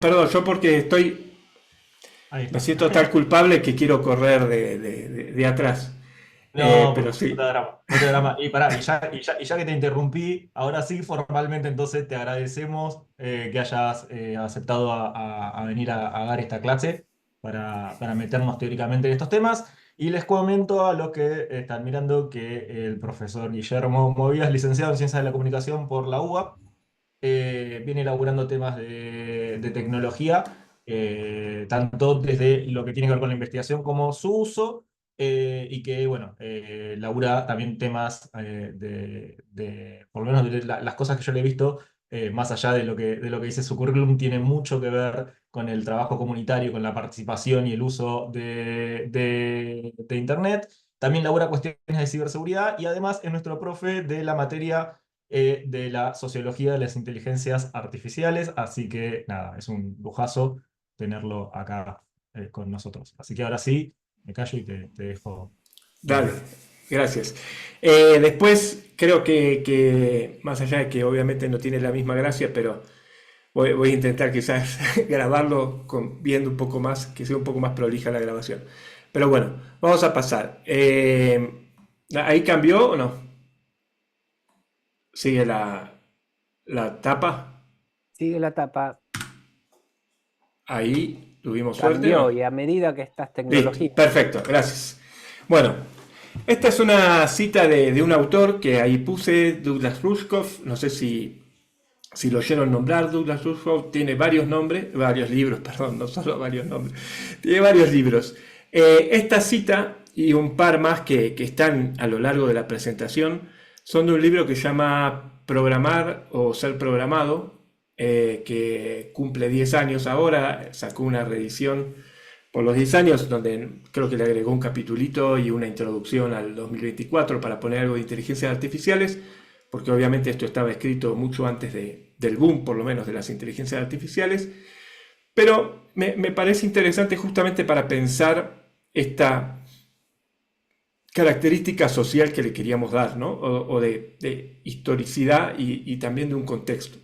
Perdón, yo porque Ahí me está. siento tan culpable que quiero correr de atrás. No, Pero no te sí, da drama, no te da drama. Y pará, y ya que te interrumpí, ahora sí, formalmente entonces te agradecemos que hayas aceptado a venir a dar esta clase para meternos teóricamente en estos temas. Y les comento a los que están mirando que el profesor Guillermo Movías, licenciado en Ciencias de la Comunicación por la UBA, viene elaborando temas de tecnología, tanto desde lo que tiene que ver con la investigación como su uso, y que, bueno, labura también temas por lo menos de las cosas que yo le he visto, más allá de lo que dice su currículum, tiene mucho que ver con el trabajo comunitario, con la participación y el uso de Internet. También labura cuestiones de ciberseguridad y además es nuestro profe de la materia de la sociología de las inteligencias artificiales. Así que nada, es un lujazo tenerlo acá con nosotros. Así que ahora sí, me callo y te dejo dale, hablar. gracias. Después creo que, más allá de que obviamente no tiene la misma gracia, pero voy a intentar quizás grabarlo viendo un poco más, que sea un poco más prolija la grabación. Pero bueno, vamos a pasar. ¿Ahí cambió o no? Sigue la tapa. Sigue la tapa, Ahí tuvimos suerte, ¿no? cambió y a medida que estas Listo, tecnologías... perfecto, gracias. Bueno, esta es una cita de un autor que ahí puse, Douglas Rushkoff. No sé si lo oyeron nombrar. Douglas Rushkoff tiene varios nombres, varios libros, perdón, no solo varios nombres. Tiene varios libros. Esta cita y un par más que están a lo largo de la presentación son de un libro que se llama Programar o Ser Programado, que cumple 10 años ahora, sacó una reedición por los 10 años, donde creo que le agregó un capitulito y una introducción al 2024 para poner algo de inteligencias artificiales, porque obviamente esto estaba escrito mucho antes del boom, por lo menos, de las inteligencias artificiales, pero me parece interesante justamente para pensar esta característica social que le queríamos dar, ¿no? O de historicidad y también de un contexto.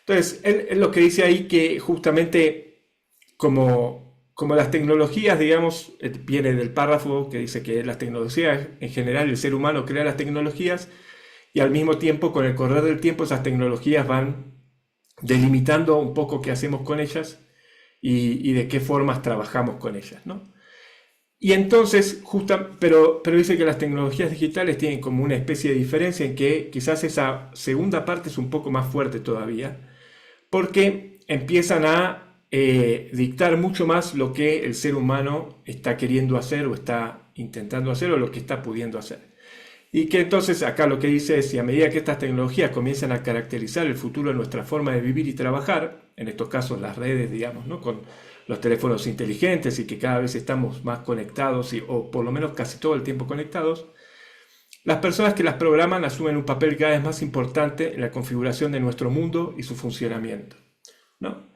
Entonces, él lo que dice ahí que justamente como las tecnologías, digamos, viene del párrafo que dice que las tecnologías, en general, el ser humano crea las tecnologías y al mismo tiempo, con el correr del tiempo, esas tecnologías van delimitando un poco qué hacemos con ellas y de qué formas trabajamos con ellas, ¿no? Y entonces, pero dice que las tecnologías digitales tienen como una especie de diferencia en que quizás esa segunda parte es un poco más fuerte todavía, porque empiezan a dictar mucho más lo que el ser humano está queriendo hacer o está intentando hacer o lo que está pudiendo hacer. Y que entonces acá lo que dice es, si a medida que estas tecnologías comienzan a caracterizar el futuro de nuestra forma de vivir y trabajar, en estos casos las redes, digamos, ¿no? Con los teléfonos inteligentes y que cada vez estamos más conectados o por lo menos casi todo el tiempo conectados, las personas que las programan asumen un papel cada vez más importante en la configuración de nuestro mundo y su funcionamiento, ¿no?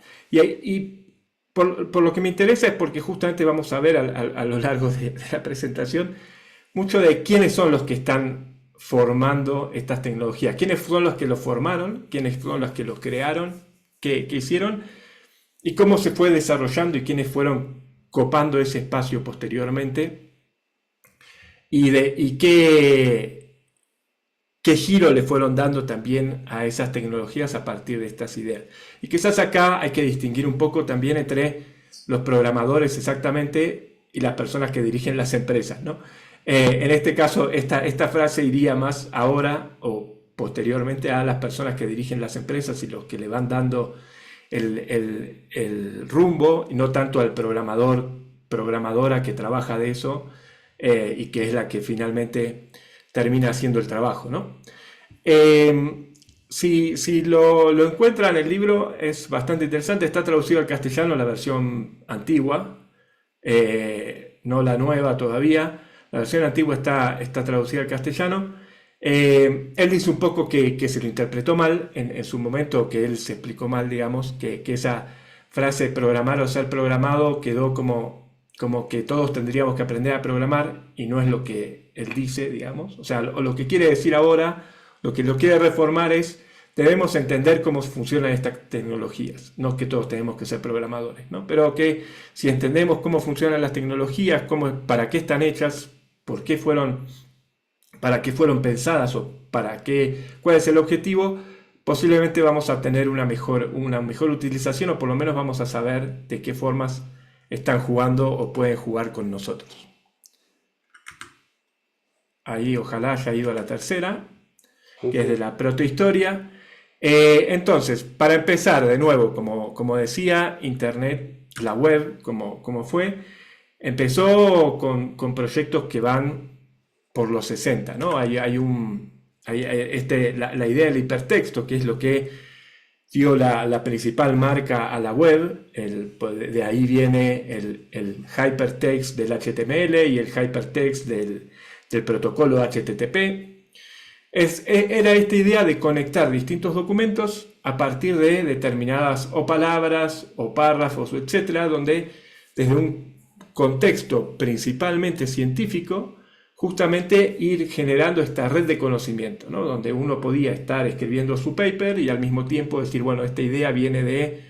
Por lo que me interesa es porque justamente vamos a ver a lo largo de la presentación mucho de quiénes son los que están formando estas tecnologías, quiénes son los que los formaron, quiénes son los que los crearon, qué hicieron y cómo se fue desarrollando y quiénes fueron copando ese espacio posteriormente y qué giro le fueron dando también a esas tecnologías a partir de estas ideas. Y quizás acá hay que distinguir un poco también entre los programadores exactamente y las personas que dirigen las empresas, ¿no? En este caso, esta frase iría más ahora o posteriormente a las personas que dirigen las empresas y los que le van dando el rumbo, y no tanto al programador, programadora que trabaja de eso y que es la que finalmente termina haciendo el trabajo, ¿no? Si lo encuentran, el libro es bastante interesante, está traducido al castellano, la versión antigua, no la nueva todavía. La versión antigua está traducida al castellano. Él dice un poco que se lo interpretó mal en su momento, que él se explicó mal, digamos, que esa frase programar o ser programado quedó como que todos tendríamos que aprender a programar y no es lo que él dice, digamos. O sea, lo que quiere decir ahora, lo que lo quiere reformar es debemos entender cómo funcionan estas tecnologías. No que todos tenemos que ser programadores, ¿no? Pero que si entendemos cómo funcionan las tecnologías, para qué están hechas, para qué fueron pensadas o cuál es el objetivo, posiblemente vamos a tener una mejor utilización, o por lo menos vamos a saber de qué formas están jugando o pueden jugar con nosotros. Ahí ojalá haya ido a la tercera, que es de la protohistoria. Entonces, para empezar de nuevo, como decía, Internet, la web, como fue, empezó con proyectos que van por los 60, ¿no? La idea del hipertexto, que es lo que dio la principal marca a la web. De ahí viene el hypertext del HTML y el hypertext del protocolo HTTP. Era esta idea de conectar distintos documentos a partir de determinadas o palabras o párrafos, etcétera, donde desde un contexto principalmente científico, justamente ir generando esta red de conocimiento, ¿no? Donde uno podía estar escribiendo su paper y al mismo tiempo decir, bueno, esta idea viene de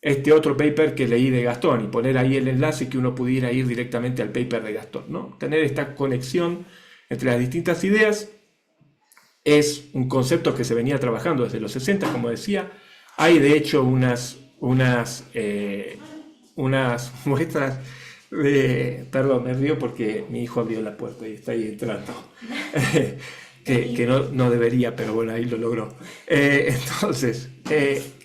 este otro paper que leí de Gastón, y poner ahí el enlace que uno pudiera ir directamente al paper de Gastón, ¿no? Tener esta conexión entre las distintas ideas es un concepto que se venía trabajando desde los 60, como decía. Hay de hecho unas muestras perdón, me río porque mi hijo abrió la puerta y está ahí entrando. que no debería, pero bueno, ahí lo logró. Entonces,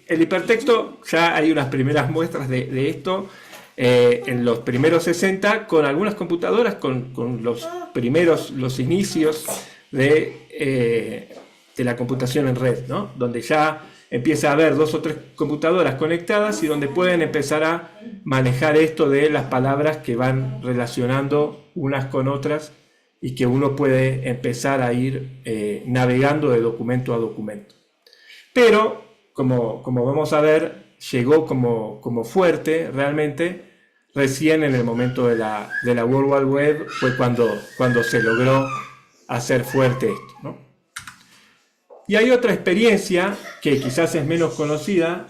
el hipertexto, ya hay unas primeras muestras de esto en los primeros 60, con algunas computadoras, con los inicios de la computación en red, ¿no? Donde ya empieza a haber 2 o 3 computadoras conectadas y donde pueden empezar a manejar esto de las palabras que van relacionando unas con otras y que uno puede empezar a ir navegando de documento a documento. Pero, como vamos a ver, llegó como fuerte realmente recién en el momento de la World Wide Web, fue cuando se logró hacer fuerte esto, ¿no? Y hay otra experiencia que quizás es menos conocida,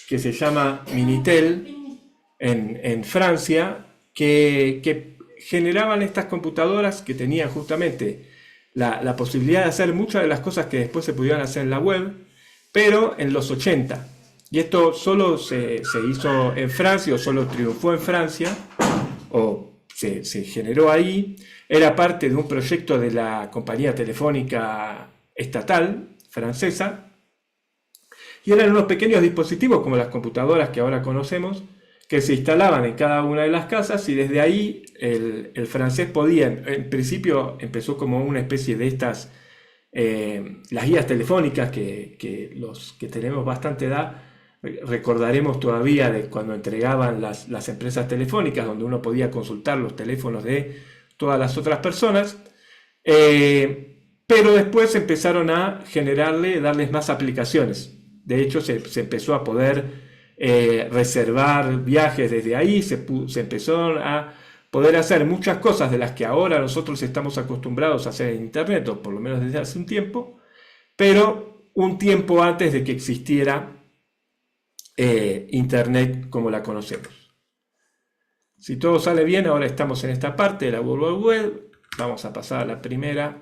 que se llama Minitel en Francia, que generaban estas computadoras que tenían justamente la posibilidad de hacer muchas de las cosas que después se pudieran hacer en la web, pero en los 80. Y esto solo se hizo en Francia, o solo triunfó en Francia, o se generó ahí. Era parte de un proyecto de la compañía telefónica estatal francesa, y eran unos pequeños dispositivos como las computadoras que ahora conocemos, que se instalaban en cada una de las casas, y desde ahí el francés podía, en principio empezó como una especie de estas, las guías telefónicas que los que tenemos bastante edad recordaremos todavía de cuando entregaban las empresas telefónicas, donde uno podía consultar los teléfonos de todas las otras personas. Pero después empezaron a darles más aplicaciones. De hecho, se empezó a poder reservar viajes desde ahí, se empezó a poder hacer muchas cosas de las que ahora nosotros estamos acostumbrados a hacer en Internet, o por lo menos desde hace un tiempo, pero un tiempo antes de que existiera Internet como la conocemos. Si todo sale bien, ahora estamos en esta parte de la World Wide Web. Vamos a pasar a la primera.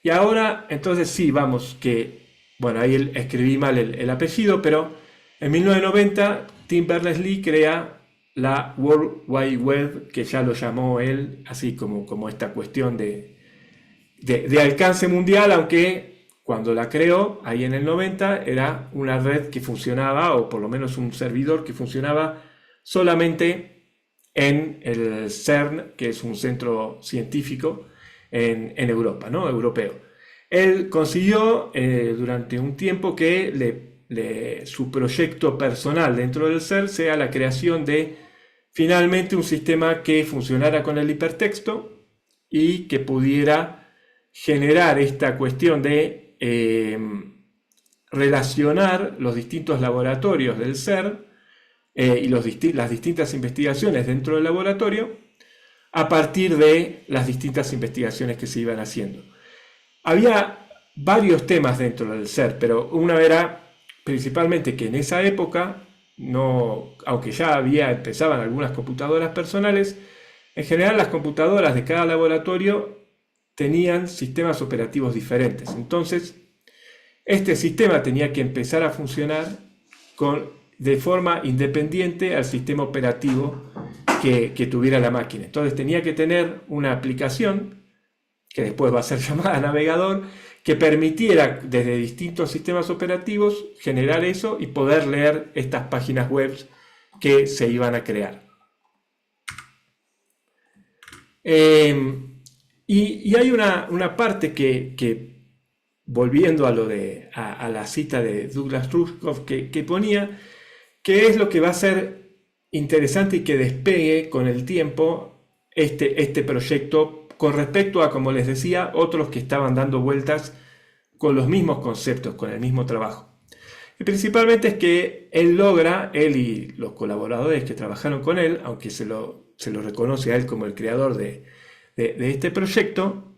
Y ahora, entonces sí, vamos, bueno, ahí escribí mal el apellido, pero en 1990 Tim Berners-Lee crea la World Wide Web, que ya lo llamó él, así como esta cuestión de alcance mundial, aunque cuando la creó, ahí en el 90, era una red que funcionaba, o por lo menos un servidor que funcionaba solamente en el CERN, que es un centro científico en Europa, ¿no? Europeo. Él consiguió durante un tiempo que su proyecto personal dentro del CERN sea la creación de finalmente un sistema que funcionara con el hipertexto y que pudiera generar esta cuestión de relacionar los distintos laboratorios del CERN y las distintas investigaciones dentro del laboratorio a partir de las distintas investigaciones que se iban haciendo. Había varios temas dentro del ser, pero una era principalmente que en esa época, no, aunque ya empezaban algunas computadoras personales, en general las computadoras de cada laboratorio tenían sistemas operativos diferentes. Entonces, este sistema tenía que empezar a funcionar de forma independiente al sistema operativo que tuviera la máquina. Entonces tenía que tener una aplicación, que después va a ser llamada navegador, que permitiera desde distintos sistemas operativos generar eso y poder leer estas páginas web que se iban a crear. Y hay una parte que volviendo a la cita de Douglas Rushkoff que ponía, que es lo que va a ser interesante y que despegue con el tiempo este proyecto con respecto a, como les decía, otros que estaban dando vueltas con los mismos conceptos, con el mismo trabajo. Y principalmente es que él y los colaboradores que trabajaron con él, aunque se lo reconoce a él como el creador de este proyecto,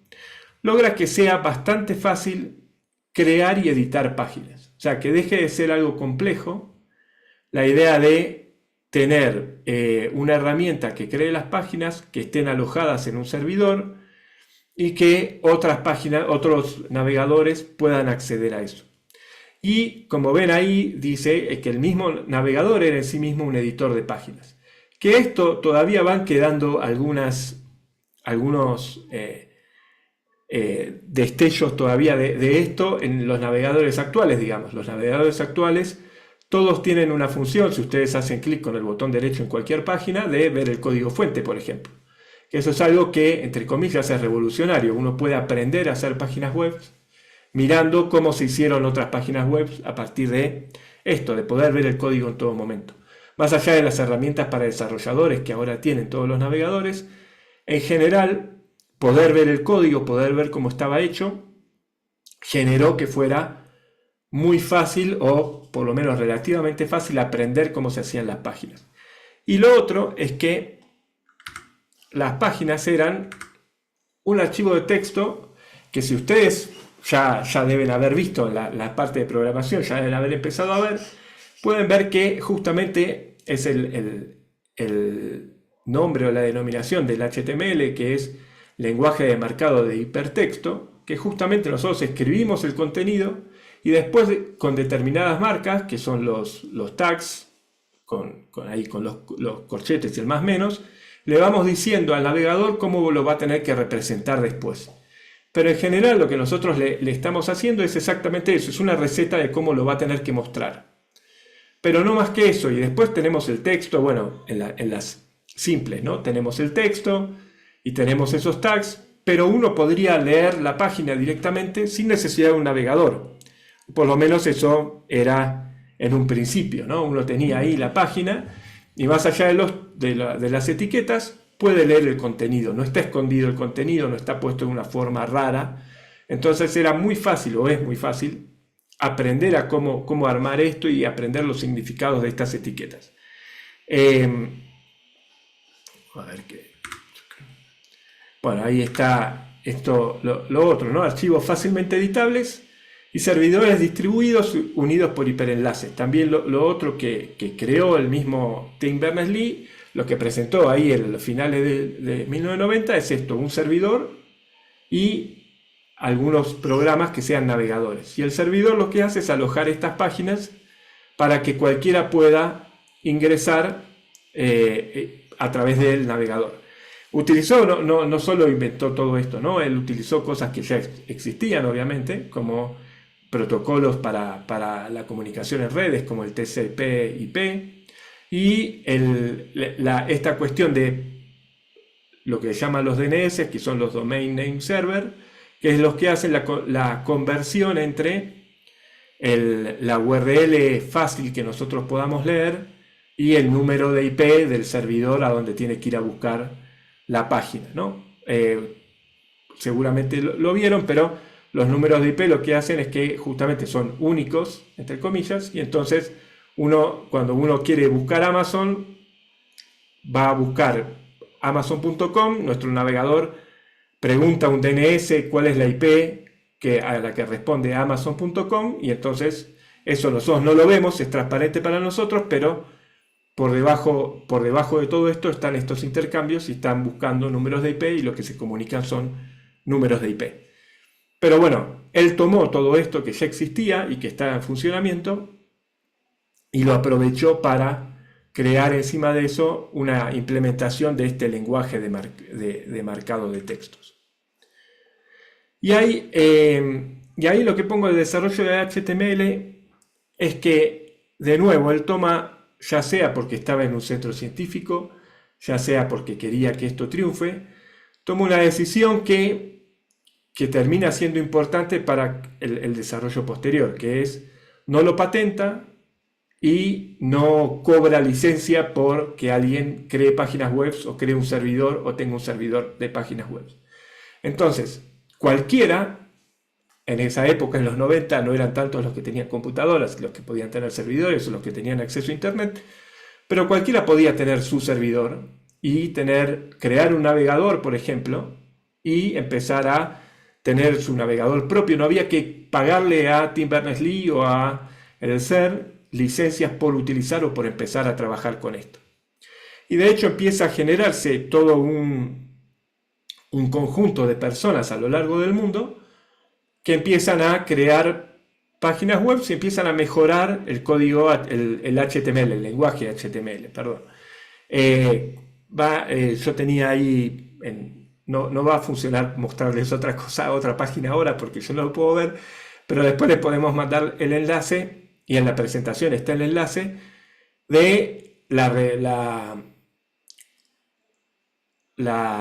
logra que sea bastante fácil crear y editar páginas. O sea, que deje de ser algo complejo la idea de tener una herramienta que cree las páginas, que estén alojadas en un servidor y que otros navegadores puedan acceder a eso. Y como ven ahí, dice que el mismo navegador era en sí mismo un editor de páginas. Que esto todavía van quedando algunos destellos todavía de esto en los navegadores actuales, digamos. Los navegadores actuales todos tienen una función, si ustedes hacen clic con el botón derecho en cualquier página, de ver el código fuente, por ejemplo. Eso es algo que, entre comillas, es revolucionario. Uno puede aprender a hacer páginas web mirando cómo se hicieron otras páginas web a partir de esto, de poder ver el código en todo momento. Más allá de las herramientas para desarrolladores que ahora tienen todos los navegadores, en general, poder ver el código, poder ver cómo estaba hecho, generó que fuera muy fácil, o por lo menos relativamente fácil, aprender cómo se hacían las páginas. Y lo otro es que las páginas eran un archivo de texto que, si ustedes ya deben haber visto la parte de programación, ya deben haber empezado a ver, pueden ver que justamente es el nombre o la denominación del HTML, que es lenguaje de marcado de hipertexto, que justamente nosotros escribimos el contenido y después con determinadas marcas, que son los tags, con los corchetes y el más menos, le vamos diciendo al navegador cómo lo va a tener que representar después. Pero en general lo que nosotros le estamos haciendo es exactamente eso, es una receta de cómo lo va a tener que mostrar. Pero no más que eso, y después tenemos el texto, bueno, en las simples, ¿no? Tenemos el texto y tenemos esos tags, pero uno podría leer la página directamente sin necesidad de un navegador. Por lo menos eso era en un principio, ¿no? Uno tenía ahí la página y más allá de las etiquetas puede leer el contenido. No está escondido el contenido, no está puesto de una forma rara. Entonces era muy fácil, o es muy fácil, aprender a cómo armar esto y aprender los significados de estas etiquetas. A ver qué. Bueno, ahí está esto, lo otro, ¿no? Archivos fácilmente editables y servidores distribuidos unidos por hiperenlaces. También lo otro que creó el mismo Tim Berners-Lee, lo que presentó ahí en los finales de 1990 es esto, un servidor y algunos programas que sean navegadores. Y el servidor lo que hace es alojar estas páginas para que cualquiera pueda ingresar a través del navegador. Utilizó, no solo inventó todo esto, ¿no? Él utilizó cosas que ya existían, obviamente, como protocolos para la comunicación en redes, como el TCP/IP, y esta cuestión de lo que llaman los DNS, que son los Domain Name Server, que es los que hacen la conversión entre la URL fácil que nosotros podamos leer y el número de IP del servidor a donde tiene que ir a buscar la página, ¿no? Seguramente lo vieron, pero los números de IP lo que hacen es que justamente son únicos, entre comillas, y entonces cuando uno quiere buscar Amazon, va a buscar amazon.com, nuestro navegador pregunta un DNS cuál es la IP a la que responde Amazon.com, y entonces eso nosotros no lo vemos, es transparente para nosotros, pero por debajo de todo esto están estos intercambios y están buscando números de IP y lo que se comunican son números de IP. Pero bueno, él tomó todo esto que ya existía y que está en funcionamiento y lo aprovechó para crear encima de eso una implementación de este lenguaje de marcado de textos. Y ahí lo que pongo de desarrollo de HTML es que, de nuevo, él toma, ya sea porque estaba en un centro científico, ya sea porque quería que esto triunfe, toma una decisión que termina siendo importante para el desarrollo posterior, que es no lo patenta y no cobra licencia por que alguien cree páginas web o cree un servidor o tenga un servidor de páginas web. Entonces, cualquiera, en esa época, en los 90, no eran tantos los que tenían computadoras, los que podían tener servidores o los que tenían acceso a Internet, pero cualquiera podía tener su servidor y crear un navegador, por ejemplo, y empezar a tener su navegador propio. No había que pagarle a Tim Berners-Lee o a Elsevier licencias por utilizar o por empezar a trabajar con esto. Y de hecho empieza a generarse todo un conjunto de personas a lo largo del mundo que empiezan a crear páginas web y empiezan a mejorar el código, el HTML, el lenguaje HTML, perdón. Yo tenía ahí, no va a funcionar mostrarles otra cosa, otra página ahora porque yo no lo puedo ver, pero después les podemos mandar el enlace. Y en la presentación está el enlace de la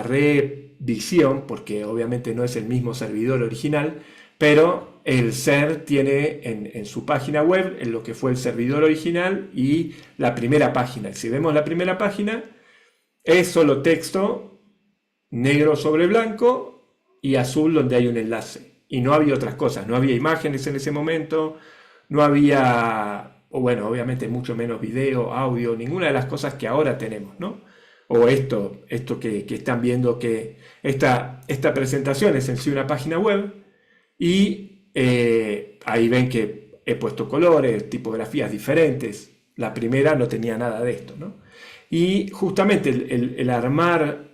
revisión, porque obviamente no es el mismo servidor original, pero el SER tiene en su página web en lo que fue el servidor original y la primera página. Si vemos la primera página, es solo texto negro sobre blanco y azul donde hay un enlace. Y no había otras cosas, no había imágenes en ese momento. No había, o bueno, obviamente mucho menos video, audio, ninguna de las cosas que ahora tenemos, ¿no? O esto que están viendo, que esta presentación es en sí una página web y ahí ven que he puesto colores, tipografías diferentes. La primera no tenía nada de esto, ¿no? Y justamente el armar,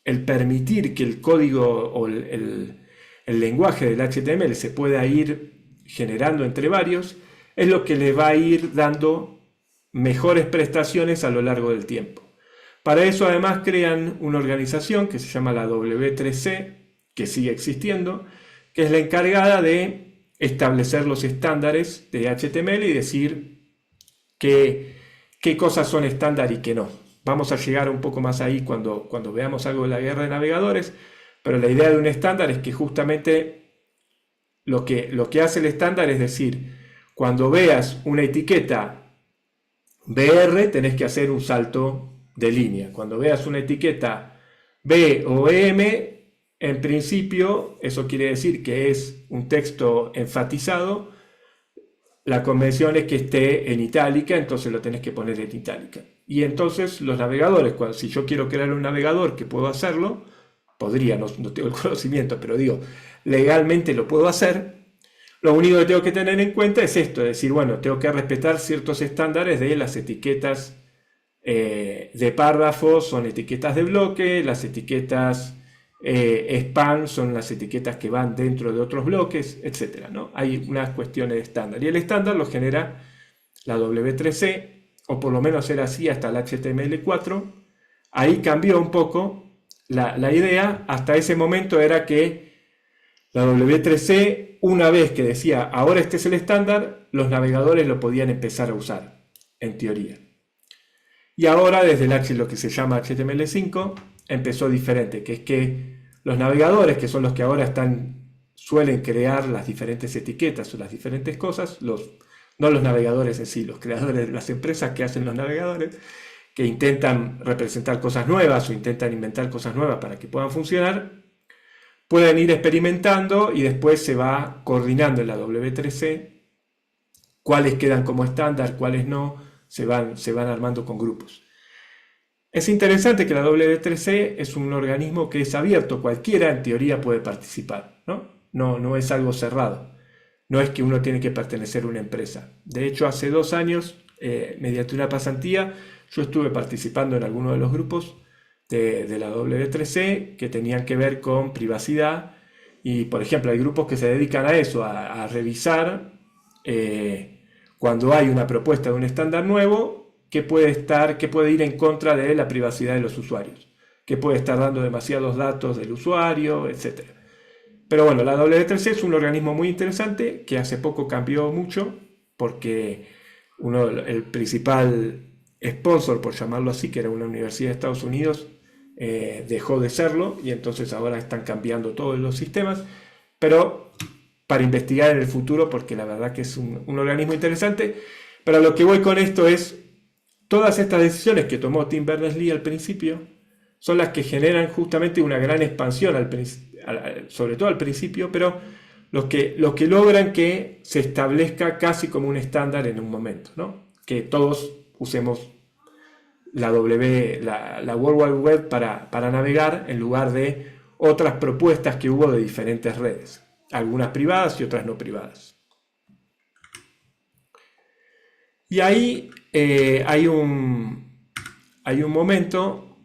el permitir que el código o el lenguaje del HTML se pueda ir generando entre varios, es lo que le va a ir dando mejores prestaciones a lo largo del tiempo. Para eso además crean una organización que se llama la W3C, que sigue existiendo, que es la encargada de establecer los estándares de HTML y decir qué cosas son estándar y qué no. Vamos a llegar un poco más ahí cuando veamos algo de la guerra de navegadores, pero la idea de un estándar es que justamente lo que hace el estándar es decir, cuando veas una etiqueta BR tenés que hacer un salto de línea. Cuando veas una etiqueta B o EM, en principio eso quiere decir que es un texto enfatizado. La convención es que esté en itálica, entonces lo tenés que poner en itálica. Y entonces los navegadores, si yo quiero crear un navegador que puedo hacerlo, podría, no tengo el conocimiento, pero digo, legalmente lo puedo hacer. Lo único que tengo que tener en cuenta es esto, es decir, bueno, tengo que respetar ciertos estándares de las etiquetas de párrafos, son etiquetas de bloque, las etiquetas span son las etiquetas que van dentro de otros bloques, etc., ¿no? Hay unas cuestiones de estándar. Y el estándar lo genera la W3C, o por lo menos era así hasta el HTML4. Ahí cambió un poco la idea. Hasta ese momento era que la W3C, una vez que decía, ahora este es el estándar, los navegadores lo podían empezar a usar, en teoría. Y ahora, desde lo que se llama HTML5, empezó diferente, que es que los navegadores, que son los que ahora suelen crear las diferentes etiquetas o las diferentes cosas, no los navegadores en sí, los creadores de las empresas que hacen los navegadores, que intentan representar cosas nuevas o intentan inventar cosas nuevas para que puedan funcionar, pueden ir experimentando y después se va coordinando en la W3C cuáles quedan como estándar, cuáles no, se van armando con grupos. Es interesante que la W3C es un organismo que es abierto, cualquiera en teoría puede participar, ¿no? no es algo cerrado. No es que uno tiene que pertenecer a una empresa. De hecho, hace 2 años, mediante una pasantía, yo estuve participando en algunos de los grupos de la W3C que tenían que ver con privacidad. Y, por ejemplo, hay grupos que se dedican a eso, a revisar cuando hay una propuesta de un estándar nuevo, qué puede ir en contra de la privacidad de los usuarios, qué puede estar dando demasiados datos del usuario, etc. Pero bueno, la W3C es un organismo muy interesante que hace poco cambió mucho porque el principal sponsor, por llamarlo así, que era una universidad de Estados Unidos, dejó de serlo y entonces ahora están cambiando todos los sistemas, pero para investigar en el futuro, porque la verdad que es un organismo interesante. Pero a lo que voy con esto es, todas estas decisiones que tomó Tim Berners-Lee al principio son las que generan justamente una gran expansión, sobre todo al principio, pero los que logran que se establezca casi como un estándar en un momento, ¿no? Que todos usemos la World Wide Web para navegar en lugar de otras propuestas que hubo de diferentes redes, algunas privadas y otras no privadas. Y ahí hay un momento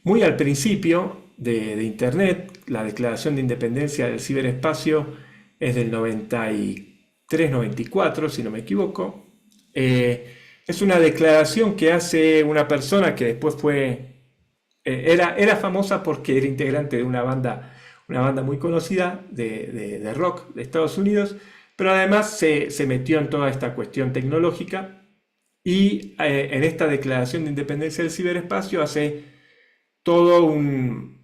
muy al principio de Internet. La Declaración de Independencia del Ciberespacio es del 93-94, si no me equivoco. Es una declaración que hace una persona que después era famosa porque era integrante de una banda muy conocida de rock de Estados Unidos, pero además se metió en toda esta cuestión tecnológica y en esta Declaración de Independencia del Ciberespacio hace todo un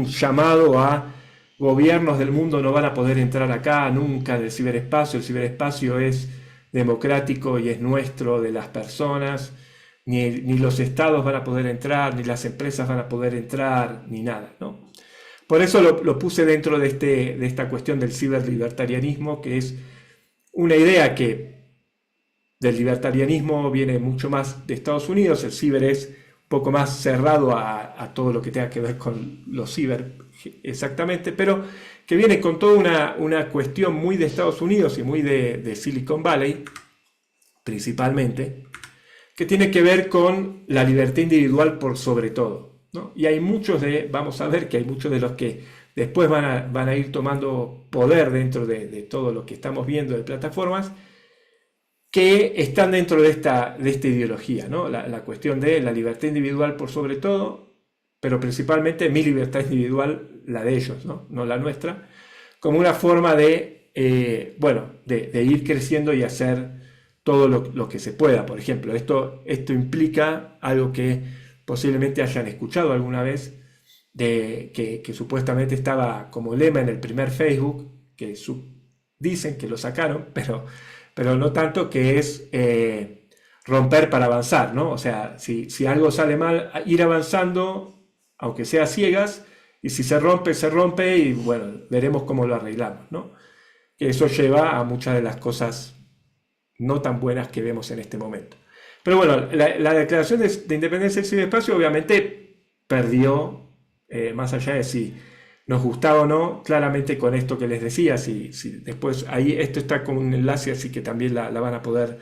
llamado a gobiernos del mundo no van a poder entrar acá nunca del ciberespacio. El ciberespacio es democrático y es nuestro, de las personas. Ni los estados van a poder entrar, ni las empresas van a poder entrar, ni nada, ¿no? Por eso lo puse dentro de esta cuestión del ciberlibertarianismo, que es una idea que del libertarianismo viene mucho más de Estados Unidos. El ciber es un poco más cerrado a todo lo que tenga que ver con los ciber, exactamente, pero que viene con toda una cuestión muy de Estados Unidos y muy de Silicon Valley, principalmente, que tiene que ver con la libertad individual por sobre todo, ¿no? Y vamos a ver que hay muchos de los que después van a ir tomando poder dentro de todo lo que estamos viendo de plataformas, que están dentro de esta ideología, ¿no? La cuestión de la libertad individual por sobre todo, pero principalmente mi libertad individual, la de ellos, no la nuestra, como una forma de ir creciendo y hacer todo lo que se pueda. Por ejemplo, esto implica algo que posiblemente hayan escuchado alguna vez, que supuestamente estaba como lema en el primer Facebook, que dicen que lo sacaron, pero no tanto, que es romper para avanzar, ¿no? O sea, si algo sale mal, ir avanzando, aunque sea a ciegas, y si se rompe, y bueno, veremos cómo lo arreglamos, ¿no? Que eso lleva a muchas de las cosas no tan buenas que vemos en este momento. Pero bueno, la Declaración de Independencia del Ciberespacio obviamente perdió, más allá de si nos gustaba o no, claramente con esto que les decía, si después ahí esto está con un enlace, así que también la van a poder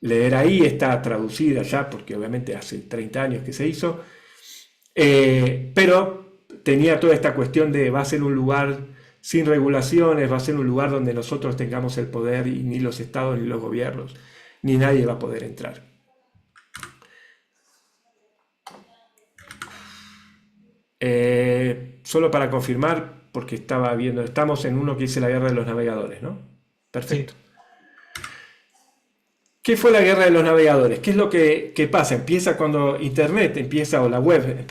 leer ahí, está traducida ya, porque obviamente hace 30 años que se hizo, pero tenía toda esta cuestión de va a ser un lugar sin regulaciones, va a ser un lugar donde nosotros tengamos el poder y ni los estados ni los gobiernos, ni nadie va a poder entrar. Solo para confirmar, porque estaba viendo, estamos en uno que dice la guerra de los navegadores, ¿no? Perfecto. Sí. ¿Qué fue la guerra de los navegadores? ¿Qué es lo que pasa? Empieza cuando Internet o la web,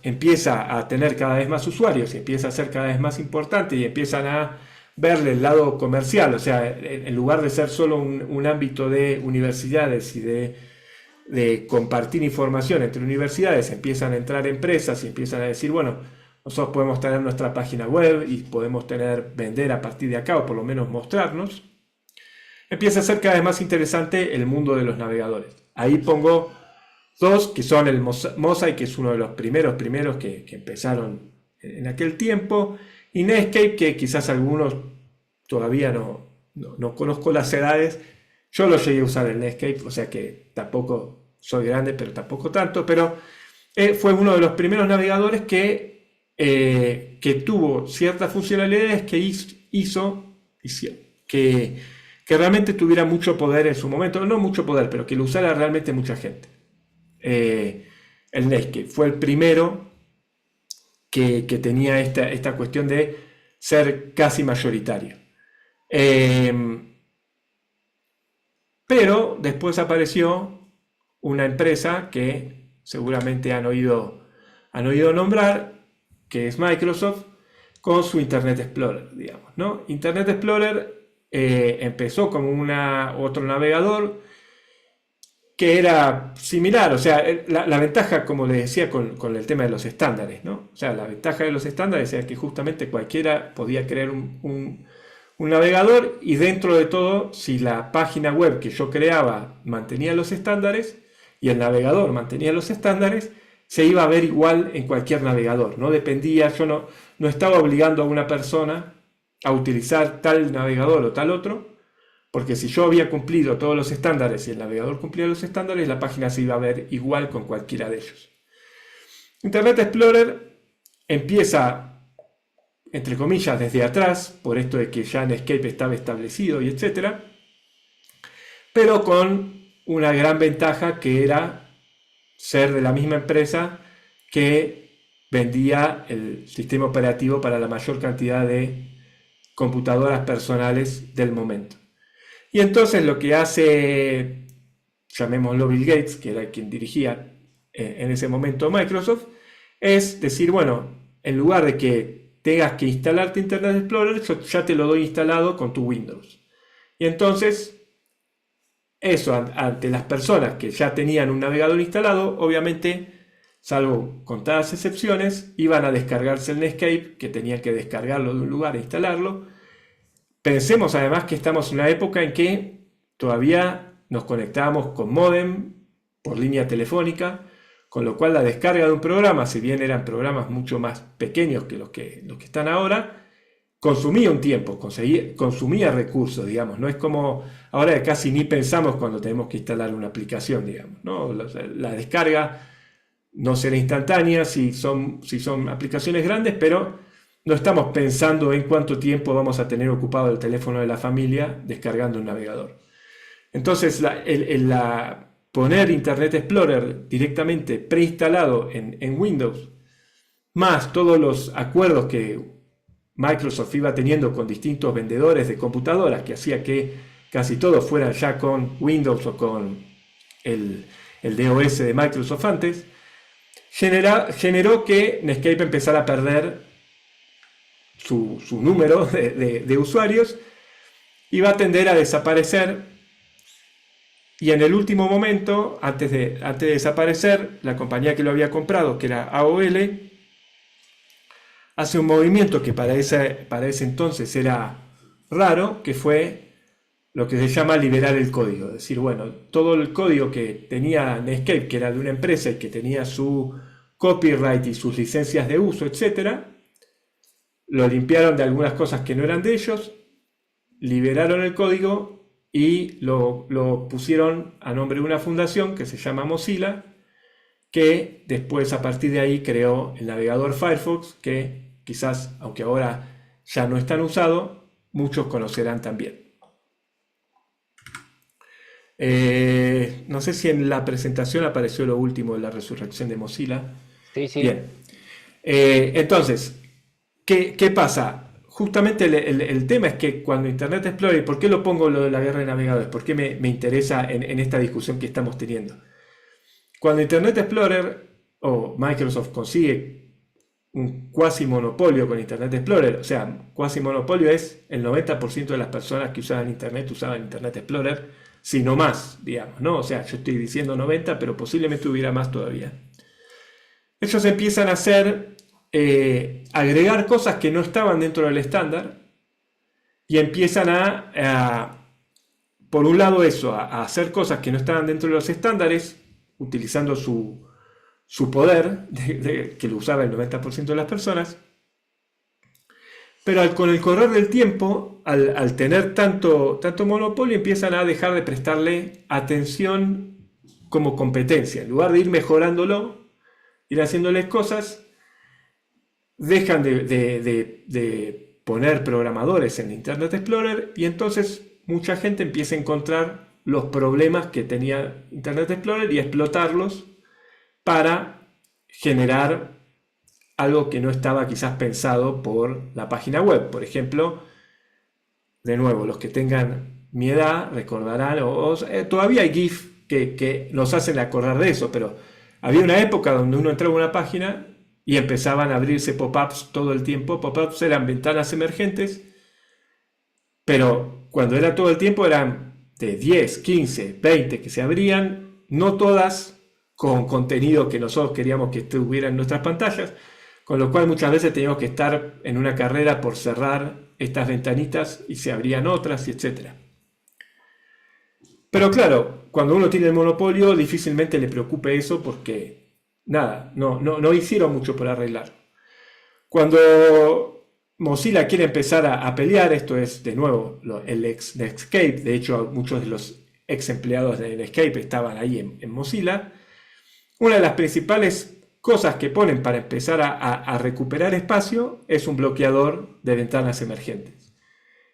empieza a tener cada vez más usuarios y empieza a ser cada vez más importante y empiezan a verle el lado comercial. O sea, en lugar de ser solo un ámbito de universidades y de compartir información entre universidades, empiezan a entrar empresas y empiezan a decir, bueno, nosotros podemos tener nuestra página web y podemos vender a partir de acá, o por lo menos mostrarnos. Empieza a ser cada vez más interesante el mundo de los navegadores. Ahí pongo Dos, que son el Mosaic, que es uno de los primeros que empezaron en aquel tiempo, y Netscape, que quizás algunos todavía no conozco las edades. Yo lo llegué a usar el Netscape, o sea que tampoco soy grande, pero tampoco tanto, pero fue uno de los primeros navegadores que tuvo ciertas funcionalidades que hizo que realmente tuviera mucho poder en su momento, no mucho poder, pero que lo usara realmente mucha gente. El Netscape fue el primero que tenía esta cuestión de ser casi mayoritario. Pero después apareció una empresa que seguramente han oído nombrar, que es Microsoft, con su Internet Explorer, digamos, ¿no? Internet Explorer empezó como otro navegador que era similar, o sea, la ventaja, como les decía, con el tema de los estándares, ¿no? O sea, la ventaja de los estándares era que justamente cualquiera podía crear un navegador, y dentro de todo, si la página web que yo creaba mantenía los estándares y el navegador mantenía los estándares, se iba a ver igual en cualquier navegador. No dependía, yo no estaba obligando a una persona a utilizar tal navegador o tal otro, porque si yo había cumplido todos los estándares y el navegador cumplía los estándares, la página se iba a ver igual con cualquiera de ellos. Internet Explorer empieza, entre comillas, desde atrás, por esto de que ya Netscape estaba establecido y etcétera, pero con una gran ventaja, que era ser de la misma empresa que vendía el sistema operativo para la mayor cantidad de computadoras personales del momento. Y entonces lo que hace, llamémoslo Bill Gates, que era quien dirigía en ese momento Microsoft, es decir, bueno, en lugar de que tengas que instalarte Internet Explorer, yo ya te lo doy instalado con tu Windows. Y entonces, eso ante las personas que ya tenían un navegador instalado, obviamente, salvo contadas excepciones, iban a descargarse el Netscape, que tenían que descargarlo de un lugar e instalarlo. Pensemos además que estamos en una época en que todavía nos conectábamos con módem por línea telefónica, con lo cual la descarga de un programa, si bien eran programas mucho más pequeños que los que están ahora, consumía un tiempo, consumía recursos, digamos. No es como ahora que casi ni pensamos cuando tenemos que instalar una aplicación, digamos, ¿no? La descarga no será instantánea si son aplicaciones grandes, pero no estamos pensando en cuánto tiempo vamos a tener ocupado el teléfono de la familia descargando un navegador. Entonces, poner Internet Explorer directamente preinstalado en Windows, más todos los acuerdos que Microsoft iba teniendo con distintos vendedores de computadoras, que hacía que casi todos fueran ya con Windows o con el DOS de Microsoft antes, generó que Netscape empezara a perder su número de usuarios, y va a tender a desaparecer. Y en el último momento, antes de desaparecer, la compañía que lo había comprado, que era AOL, hace un movimiento que para ese entonces era raro, que fue lo que se llama liberar el código. Es decir, bueno, todo el código que tenía Netscape, que era de una empresa y que tenía su copyright y sus licencias de uso, etc., lo limpiaron de algunas cosas que no eran de ellos, liberaron el código y lo pusieron a nombre de una fundación que se llama Mozilla, que después, a partir de ahí, creó el navegador Firefox, que quizás, aunque ahora ya no es tan usado, muchos conocerán también. No sé si en la presentación apareció lo último de la resurrección de Mozilla. Sí, sí. Bien. Entonces, ¿qué pasa? Justamente el tema es que cuando Internet Explorer, ¿por qué lo pongo lo de la guerra de navegadores? ¿Por qué me interesa en esta discusión que estamos teniendo? Cuando Internet Explorer o Microsoft consigue un cuasi monopolio con Internet Explorer, o sea, cuasi monopolio es el 90% de las personas que usaban Internet Explorer, si no más, digamos, ¿no? O sea, yo estoy diciendo 90, pero posiblemente hubiera más todavía. Ellos empiezan a agregar cosas que no estaban dentro del estándar, y empiezan por un lado a hacer cosas que no estaban dentro de los estándares, utilizando su poder, que lo usaba el 90% de las personas. Pero con el correr del tiempo, al tener tanto monopolio, empiezan a dejar de prestarle atención como competencia. En lugar de ir mejorándolo, ir haciéndoles cosas, dejan de poner programadores en Internet Explorer y entonces mucha gente empieza a encontrar los problemas que tenía Internet Explorer y a explotarlos para generar algo que no estaba quizás pensado por la página web. Por ejemplo, de nuevo, los que tengan mi edad recordarán, todavía hay GIF que nos hacen acordar de eso, pero había una época donde uno entraba a una página y empezaban a abrirse pop-ups todo el tiempo. Pop-ups eran ventanas emergentes, pero cuando era todo el tiempo eran de 10, 15, 20 que se abrían, no todas con contenido que nosotros queríamos que estuviera en nuestras pantallas, con lo cual muchas veces teníamos que estar en una carrera por cerrar estas ventanitas y se abrían otras, etc. Pero claro, cuando uno tiene el monopolio difícilmente le preocupe eso porque nada, no hicieron mucho por arreglar. Cuando Mozilla quiere empezar a pelear, esto es de nuevo el ex Netscape, de hecho muchos de los ex empleados de Netscape estaban ahí en Mozilla, una de las principales cosas que ponen para empezar a recuperar espacio es un bloqueador de ventanas emergentes,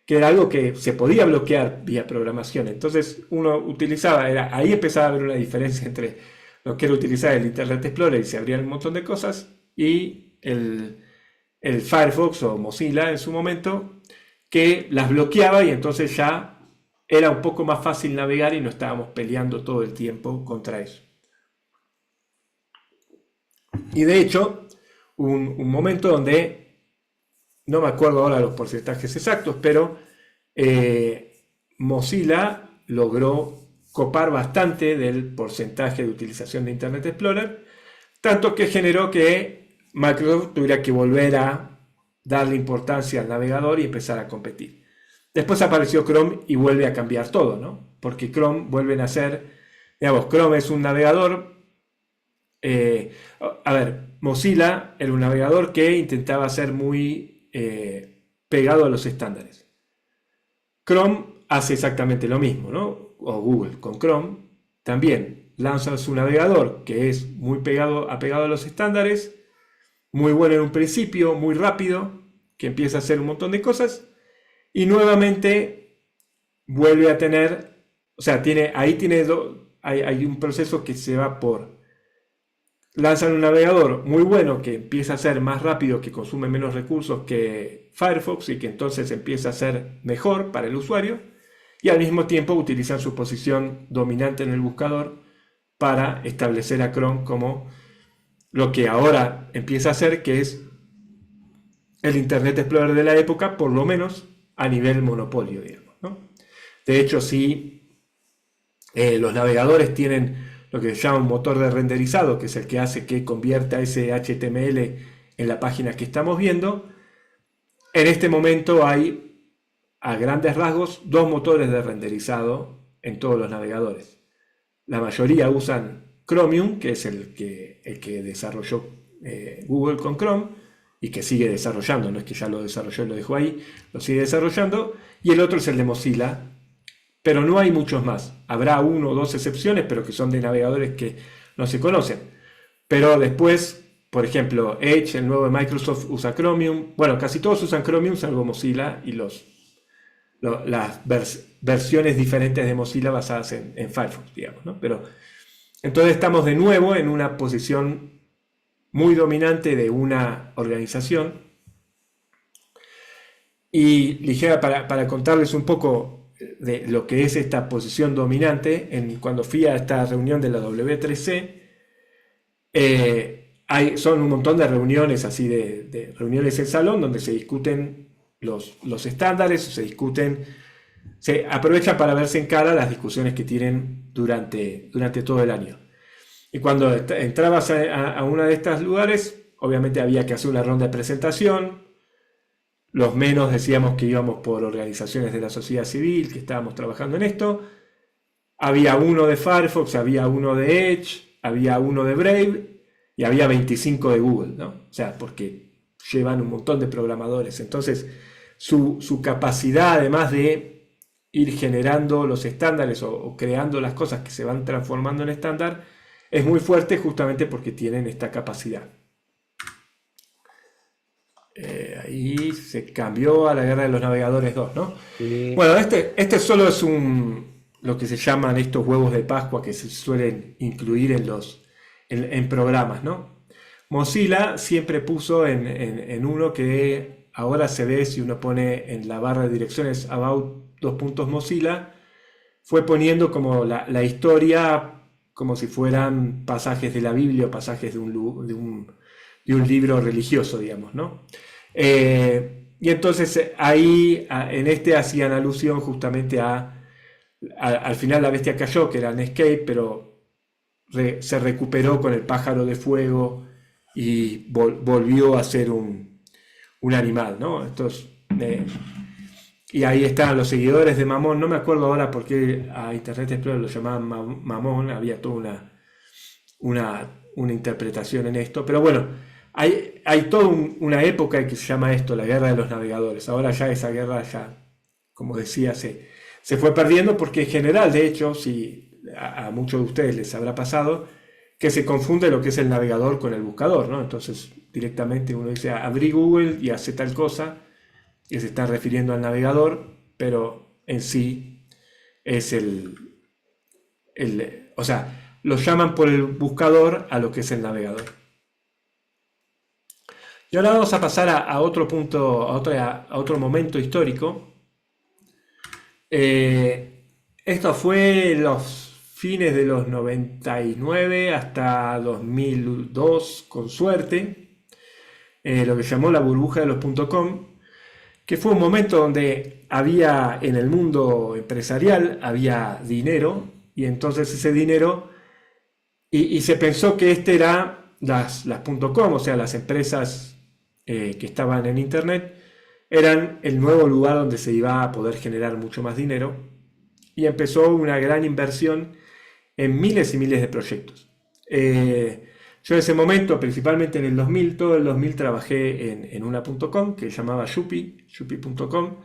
que era algo que se podía bloquear vía programación. Entonces uno utilizaba, ahí empezaba a haber una diferencia entre lo que era utilizar el Internet Explorer y se abrían un montón de cosas y el Firefox o Mozilla en su momento, que las bloqueaba y entonces ya era un poco más fácil navegar y no estábamos peleando todo el tiempo contra eso. Y de hecho, un momento donde, no me acuerdo ahora los porcentajes exactos, pero Mozilla logró copar bastante del porcentaje de utilización de Internet Explorer, tanto que generó que Microsoft tuviera que volver a darle importancia al navegador y empezar a competir. Después apareció Chrome y vuelve a cambiar todo, ¿no? Porque Chrome vuelven a ser, digamos, Chrome es un navegador. Mozilla era un navegador que intentaba ser muy pegado a los estándares. Chrome hace exactamente lo mismo, ¿no? O Google con Chrome también lanza su navegador que es muy apegado a los estándares, muy bueno en un principio, muy rápido, que empieza a hacer un montón de cosas y nuevamente vuelve a tener, o sea, hay un proceso que se va por lanzan un navegador muy bueno que empieza a ser más rápido, que consume menos recursos que Firefox y que entonces empieza a ser mejor para el usuario, y al mismo tiempo utilizan su posición dominante en el buscador para establecer a Chrome como lo que ahora empieza a ser, que es el Internet Explorer de la época, por lo menos a nivel monopolio, digamos, ¿no? De hecho, sí, los navegadores tienen lo que se llama un motor de renderizado, que es el que hace que convierta ese HTML en la página que estamos viendo. En este momento hay, a grandes rasgos, dos motores de renderizado en todos los navegadores. La mayoría usan Chromium, que es el que desarrolló Google con Chrome y que sigue desarrollando, no es que ya lo desarrolló y lo dejó ahí, lo sigue desarrollando, y el otro es el de Mozilla, pero no hay muchos más. Habrá 1 o 2 excepciones, pero que son de navegadores que no se conocen. Pero después, por ejemplo, Edge, el nuevo de Microsoft, usa Chromium. Bueno, casi todos usan Chromium, salvo Mozilla y las versiones diferentes de Mozilla basadas en Firefox, digamos, ¿no? Pero entonces estamos de nuevo en una posición muy dominante de una organización. Y ligera, para contarles un poco de lo que es esta posición dominante, cuando fui a esta reunión de la W3C, son un montón de reuniones así de reuniones en salón donde se discuten los estándares, se aprovechan para verse en cara las discusiones que tienen durante todo el año. Y cuando entrabas a uno de estos lugares, obviamente había que hacer una ronda de presentación. Los menos decíamos que íbamos por organizaciones de la sociedad civil, que estábamos trabajando en esto. Había uno de Firefox, había uno de Edge, había uno de Brave y había 25 de Google, ¿no? O sea, porque llevan un montón de programadores. Entonces, su capacidad, además de ir generando los estándares o creando las cosas que se van transformando en estándar, es muy fuerte justamente porque tienen esta capacidad. Ahí se cambió a la Guerra de los Navegadores 2, ¿no? Sí. Bueno, este solo es lo que se llaman estos huevos de Pascua que se suelen incluir en programas, ¿no? Mozilla siempre puso en uno que ahora se ve si uno pone en la barra de direcciones about Mozilla, fue poniendo como la historia como si fueran pasajes de la Biblia o pasajes de un libro religioso, digamos, ¿no? Y entonces ahí en hacían alusión justamente al final la bestia cayó, que era Netscape, pero se recuperó con el pájaro de fuego y volvió a ser un animal, ¿no? Entonces, y ahí están los seguidores de Mamón. No me acuerdo ahora por qué a Internet Explorer lo llamaban Mamón, había toda una interpretación en esto, pero bueno, hay toda una época que se llama esto la guerra de los navegadores. Ahora ya esa guerra, como decía, se fue perdiendo porque en general, de hecho, si a muchos de ustedes les habrá pasado, que se confunde lo que es el navegador con el buscador, ¿no? Entonces directamente uno dice abrí Google y hace tal cosa, y se está refiriendo al navegador, pero en sí es o sea, lo llaman por el buscador a lo que es el navegador. Y ahora vamos a pasar a otro punto, a otro momento histórico. Esto fue los fines de los 99 hasta 2002, con suerte, lo que llamó la burbuja de los .com, que fue un momento donde había en el mundo empresarial, había dinero, y entonces ese dinero, y se pensó que era las .com, o sea, las empresas que estaban en Internet, eran el nuevo lugar donde se iba a poder generar mucho más dinero, y empezó una gran inversión en miles y miles de proyectos. Yo en ese momento, principalmente en el 2000, todo el 2000 trabajé en una .com que se llamaba Yupi.com.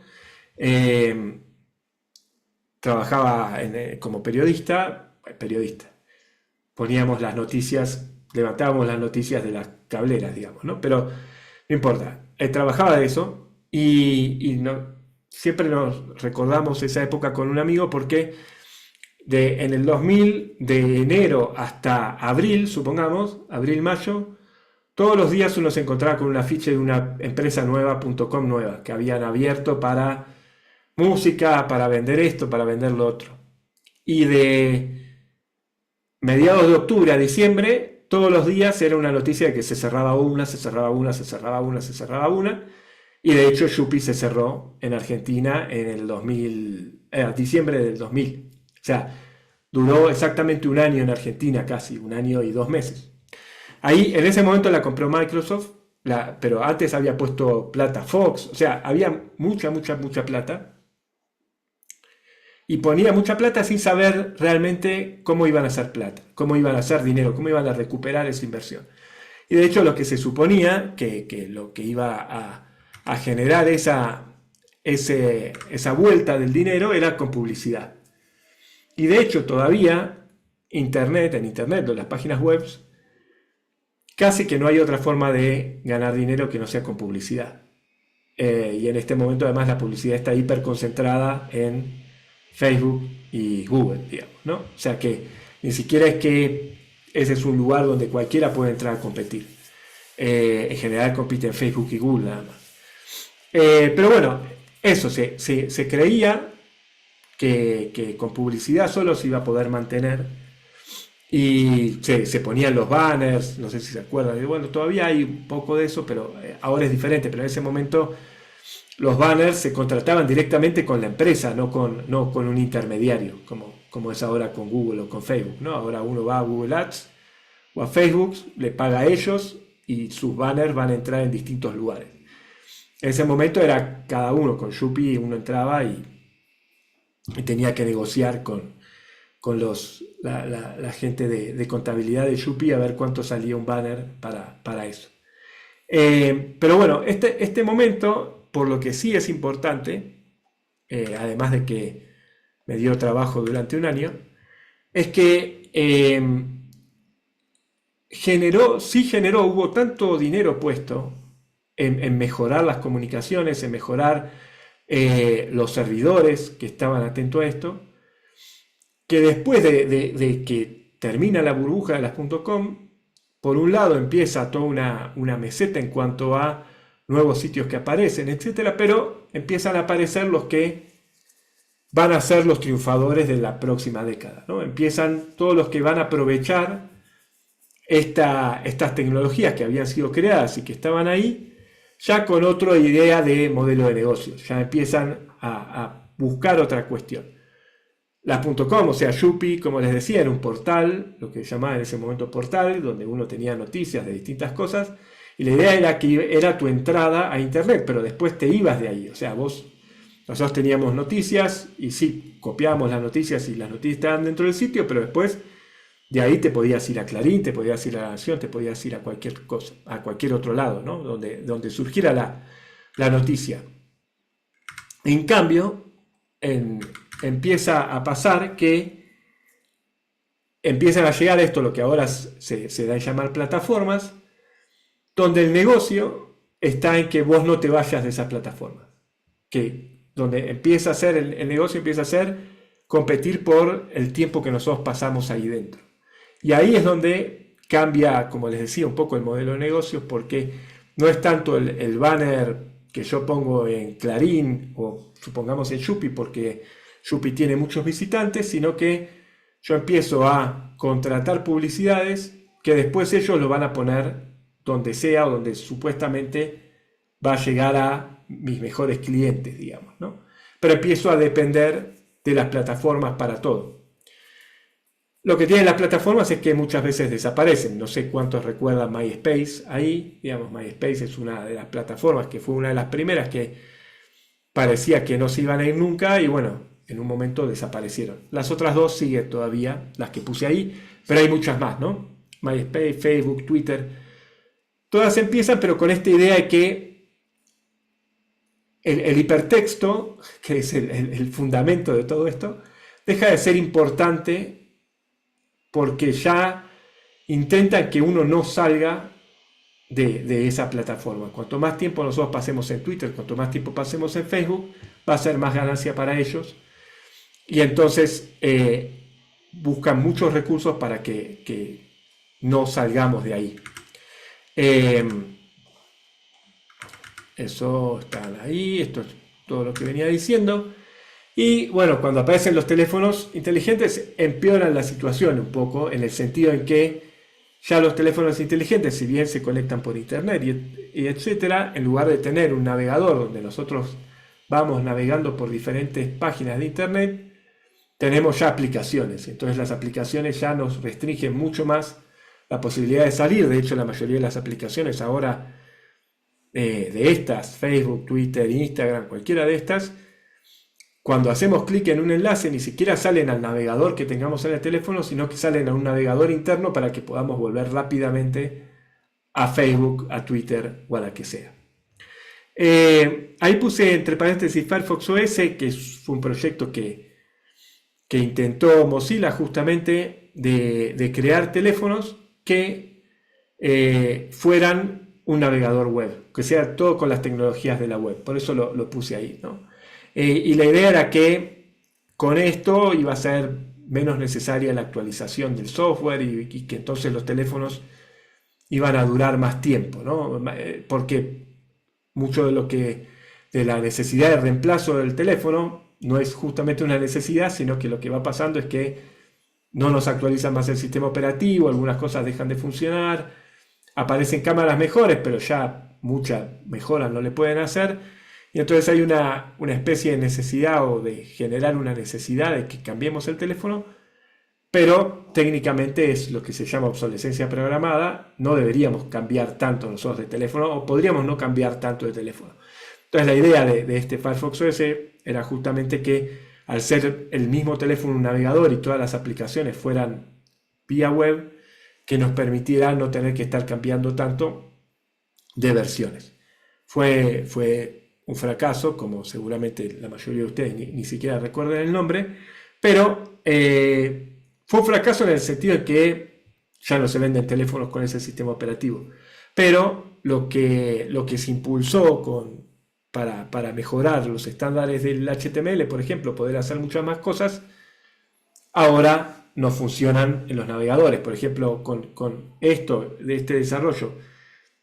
Trabajaba como periodista. Poníamos las noticias, levantábamos las noticias de las cableras, digamos, ¿no? Pero no importa, trabajaba de eso y siempre nos recordamos esa época con un amigo porque en el 2000, de enero hasta abril, supongamos, abril-mayo, todos los días uno se encontraba con un afiche de una empresa nueva, .com nueva, que habían abierto para música, para vender esto, para vender lo otro. Y de mediados de octubre a diciembre, todos los días era una noticia de que se cerraba una, se cerraba una, se cerraba una, se cerraba una. Y de hecho Yupi se cerró en Argentina en el diciembre del 2000. O sea, duró exactamente un año en Argentina, casi un año y 2 meses. Ahí, en ese momento la compró Microsoft, pero antes había puesto plata Fox, o sea, había mucha plata. Y ponía mucha plata sin saber realmente cómo iban a hacer plata, cómo iban a hacer dinero, cómo iban a recuperar esa inversión. Y de hecho lo que se suponía que lo que iba a generar esa vuelta del dinero era con publicidad. Y de hecho todavía en Internet, o las páginas web, casi que no hay otra forma de ganar dinero que no sea con publicidad. Y en este momento además la publicidad está hiper concentrada en Facebook y Google, digamos, ¿no? O sea que ni siquiera es que ese es un lugar donde cualquiera puede entrar a competir. En general compiten Facebook y Google nada más. Pero bueno, eso se creía que con publicidad solo se iba a poder mantener y se ponían los banners, no sé si se acuerdan, y bueno, todavía hay un poco de eso, pero ahora es diferente, pero en ese momento los banners se contrataban directamente con la empresa, no con un intermediario, como es ahora con Google o con Facebook, ¿no? Ahora uno va a Google Ads o a Facebook, le paga a ellos y sus banners van a entrar en distintos lugares. En ese momento era cada uno con Yupi, uno entraba y tenía que negociar con con la gente de contabilidad de Yupi a ver cuánto salía un banner para eso. Pero bueno, este momento, por lo que sí es importante, además de que me dio trabajo durante un año, es que hubo tanto dinero puesto en mejorar las comunicaciones, en mejorar los servidores que estaban atentos a esto, que después de que termina la burbuja de las .com, por un lado empieza toda una meseta en cuanto a nuevos sitios que aparecen, etcétera, pero empiezan a aparecer los que van a ser los triunfadores de la próxima década, ¿no? Empiezan todos los que van a aprovechar estas tecnologías que habían sido creadas y que estaban ahí, ya con otra idea de modelo de negocio, ya empiezan a buscar otra cuestión. La .com, o sea, Yupi, como les decía, era un portal, lo que llamaban en ese momento portal, donde uno tenía noticias de distintas cosas, y la idea era que era tu entrada a internet, pero después te ibas de ahí, o sea, nosotros teníamos noticias, y sí, copiábamos las noticias y las noticias estaban dentro del sitio, pero después de ahí te podías ir a Clarín, te podías ir a La Nación, te podías ir a cualquier cosa, a cualquier otro lado, ¿no? Donde surgiera la noticia. En cambio, empieza a pasar que empiezan a llegar esto, lo que ahora se da a llamar plataformas, donde el negocio está en que vos no te vayas de esas plataformas. Donde empieza a ser el negocio empieza a ser competir por el tiempo que nosotros pasamos ahí dentro. Y ahí es donde cambia, como les decía, un poco el modelo de negocios, porque no es tanto el banner que yo pongo en Clarín o supongamos en Yupi, porque Yupi tiene muchos visitantes, sino que yo empiezo a contratar publicidades que después ellos lo van a poner donde sea o donde supuestamente va a llegar a mis mejores clientes, digamos, ¿no? Pero empiezo a depender de las plataformas para todo. Lo que tienen las plataformas es que muchas veces desaparecen. No sé cuántos recuerdan MySpace ahí. Digamos, MySpace es una de las plataformas que fue una de las primeras que parecía que no se iban a ir nunca y bueno, en un momento desaparecieron. Las otras dos siguen todavía, las que puse ahí, pero hay muchas más, ¿no? MySpace, Facebook, Twitter. Todas empiezan, pero con esta idea de que el hipertexto, que es el fundamento de todo esto, deja de ser importante porque ya intentan que uno no salga de esa plataforma. Cuanto más tiempo nosotros pasemos en Twitter, cuanto más tiempo pasemos en Facebook, va a ser más ganancia para ellos. Y entonces buscan muchos recursos para que no salgamos de ahí. Eso está ahí, esto es todo lo que venía diciendo. Y bueno, cuando aparecen los teléfonos inteligentes empeoran la situación un poco, en el sentido en que ya los teléfonos inteligentes, si bien se conectan por internet y etcétera, en lugar de tener un navegador donde nosotros vamos navegando por diferentes páginas de internet, tenemos ya aplicaciones. Entonces las aplicaciones ya nos restringen mucho más la posibilidad de salir. De hecho, la mayoría de las aplicaciones ahora de estas, Facebook, Twitter, Instagram, cualquiera de estas, cuando hacemos clic en un enlace ni siquiera salen al navegador que tengamos en el teléfono, sino que salen a un navegador interno para que podamos volver rápidamente a Facebook, a Twitter o a la que sea. Ahí puse entre paréntesis Firefox OS, que fue un proyecto que intentó Mozilla justamente de crear teléfonos que fueran un navegador web, que sea todo con las tecnologías de la web. Por eso lo puse ahí, ¿no? Y la idea era que con esto iba a ser menos necesaria la actualización del software y que entonces los teléfonos iban a durar más tiempo, ¿no? Porque mucho de la necesidad de reemplazo del teléfono no es justamente una necesidad, sino que lo que va pasando es que no nos actualizan más el sistema operativo, algunas cosas dejan de funcionar, aparecen cámaras mejores, pero ya muchas mejoras no le pueden hacer. Y entonces hay una especie de necesidad o de generar una necesidad de que cambiemos el teléfono, pero técnicamente es lo que se llama obsolescencia programada. No deberíamos cambiar tanto nosotros de teléfono o podríamos no cambiar tanto de teléfono. Entonces la idea de este Firefox OS era justamente que al ser el mismo teléfono un navegador y todas las aplicaciones fueran vía web, que nos permitiera no tener que estar cambiando tanto de versiones. Fue un fracaso, como seguramente la mayoría de ustedes ni siquiera recuerdan el nombre, pero fue un fracaso en el sentido de que ya no se venden teléfonos con ese sistema operativo. Pero lo que se impulsó para mejorar los estándares del HTML, por ejemplo, poder hacer muchas más cosas, ahora no funcionan en los navegadores. Por ejemplo, con esto, de este desarrollo,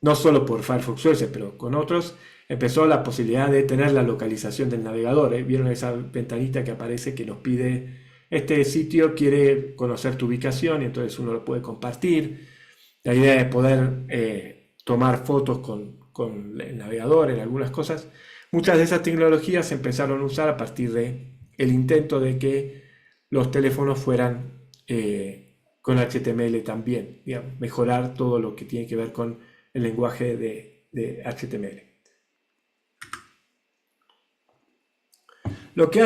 no solo por Firefox OS, pero con otros, empezó la posibilidad de tener la localización del navegador. ¿Vieron esa ventanita que aparece que nos pide, este sitio quiere conocer tu ubicación y entonces uno lo puede compartir? La idea de poder tomar fotos con el navegador en algunas cosas. Muchas de esas tecnologías se empezaron a usar a partir de el intento de que los teléfonos fueran con HTML también, digamos, mejorar todo lo que tiene que ver con el lenguaje de HTML. Lo que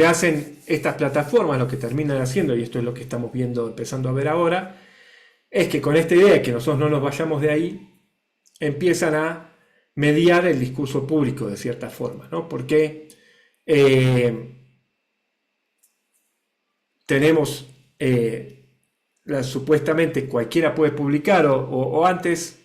hacen estas plataformas, lo que terminan haciendo, y esto es lo que estamos viendo, empezando a ver ahora, es que con esta idea de que nosotros no nos vayamos de ahí, empiezan a mediar el discurso público de cierta forma, ¿no? Porque tenemos supuestamente cualquiera puede publicar, o antes,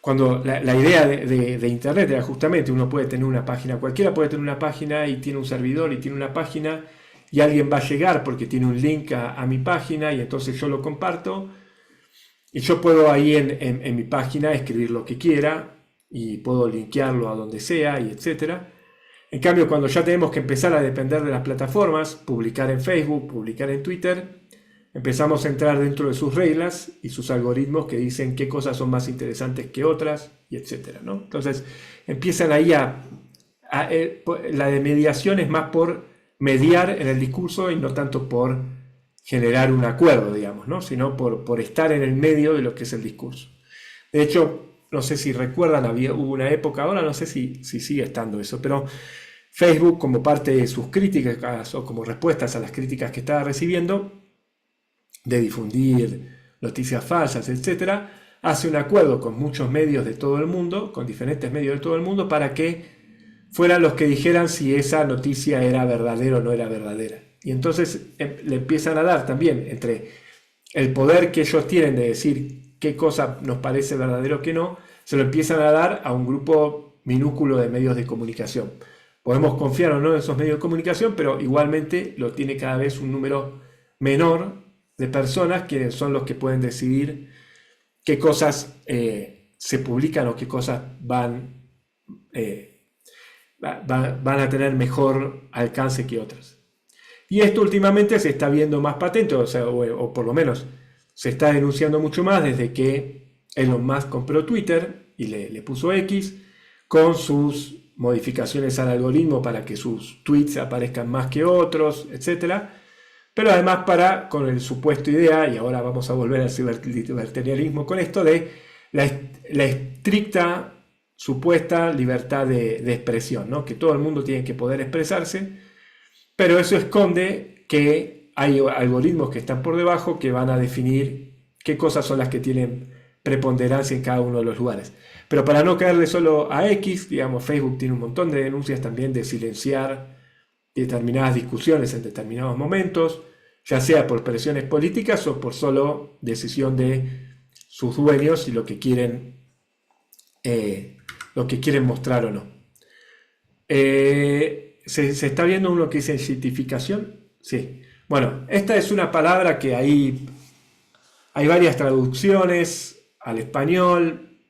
cuando la idea de Internet era justamente uno puede tener una página, cualquiera puede tener una página y tiene un servidor y tiene una página y alguien va a llegar porque tiene un link a mi página y entonces yo lo comparto y yo puedo ahí en mi página escribir lo que quiera y puedo linkearlo a donde sea y etcétera. En cambio, cuando ya tenemos que empezar a depender de las plataformas, publicar en Facebook, publicar en Twitter, empezamos a entrar dentro de sus reglas y sus algoritmos que dicen qué cosas son más interesantes que otras, y etcétera, ¿no? Entonces, empiezan ahí la de mediación es más por mediar en el discurso y no tanto por generar un acuerdo, digamos, ¿no? Sino por estar en el medio de lo que es el discurso. De hecho, no sé si recuerdan, hubo una época, ahora no sé si sigue estando eso, pero Facebook, como parte de sus críticas o como respuestas a las críticas que estaba recibiendo, de difundir noticias falsas, etcétera, hace un acuerdo con muchos medios de todo el mundo, con diferentes medios de todo el mundo, para que fueran los que dijeran si esa noticia era verdadera o no era verdadera. Y entonces le empiezan a dar también entre el poder que ellos tienen de decir qué cosa nos parece verdadero o qué no, se lo empiezan a dar a un grupo minúsculo de medios de comunicación. Podemos confiar o no en esos medios de comunicación, pero igualmente lo tiene cada vez un número menor de personas que son los que pueden decidir qué cosas se publican o qué cosas van a tener mejor alcance que otras. Y esto últimamente se está viendo más patente, o por lo menos se está denunciando mucho más desde que Elon Musk compró Twitter y le puso X, con sus modificaciones al algoritmo para que sus tweets aparezcan más que otros, etcétera. Pero además con el supuesto idea, y ahora vamos a volver al libertarianismo con esto, de la estricta supuesta libertad de expresión, ¿no? Que todo el mundo tiene que poder expresarse, pero eso esconde que hay algoritmos que están por debajo que van a definir qué cosas son las que tienen preponderancia en cada uno de los lugares. Pero para no caerle solo a X, digamos, Facebook tiene un montón de denuncias también de silenciar determinadas discusiones en determinados momentos, ya sea por presiones políticas o por solo decisión de sus dueños y lo que quieren mostrar o no. ¿Se está viendo uno que dice cientificación? Sí. Bueno, esta es una palabra que hay varias traducciones al español,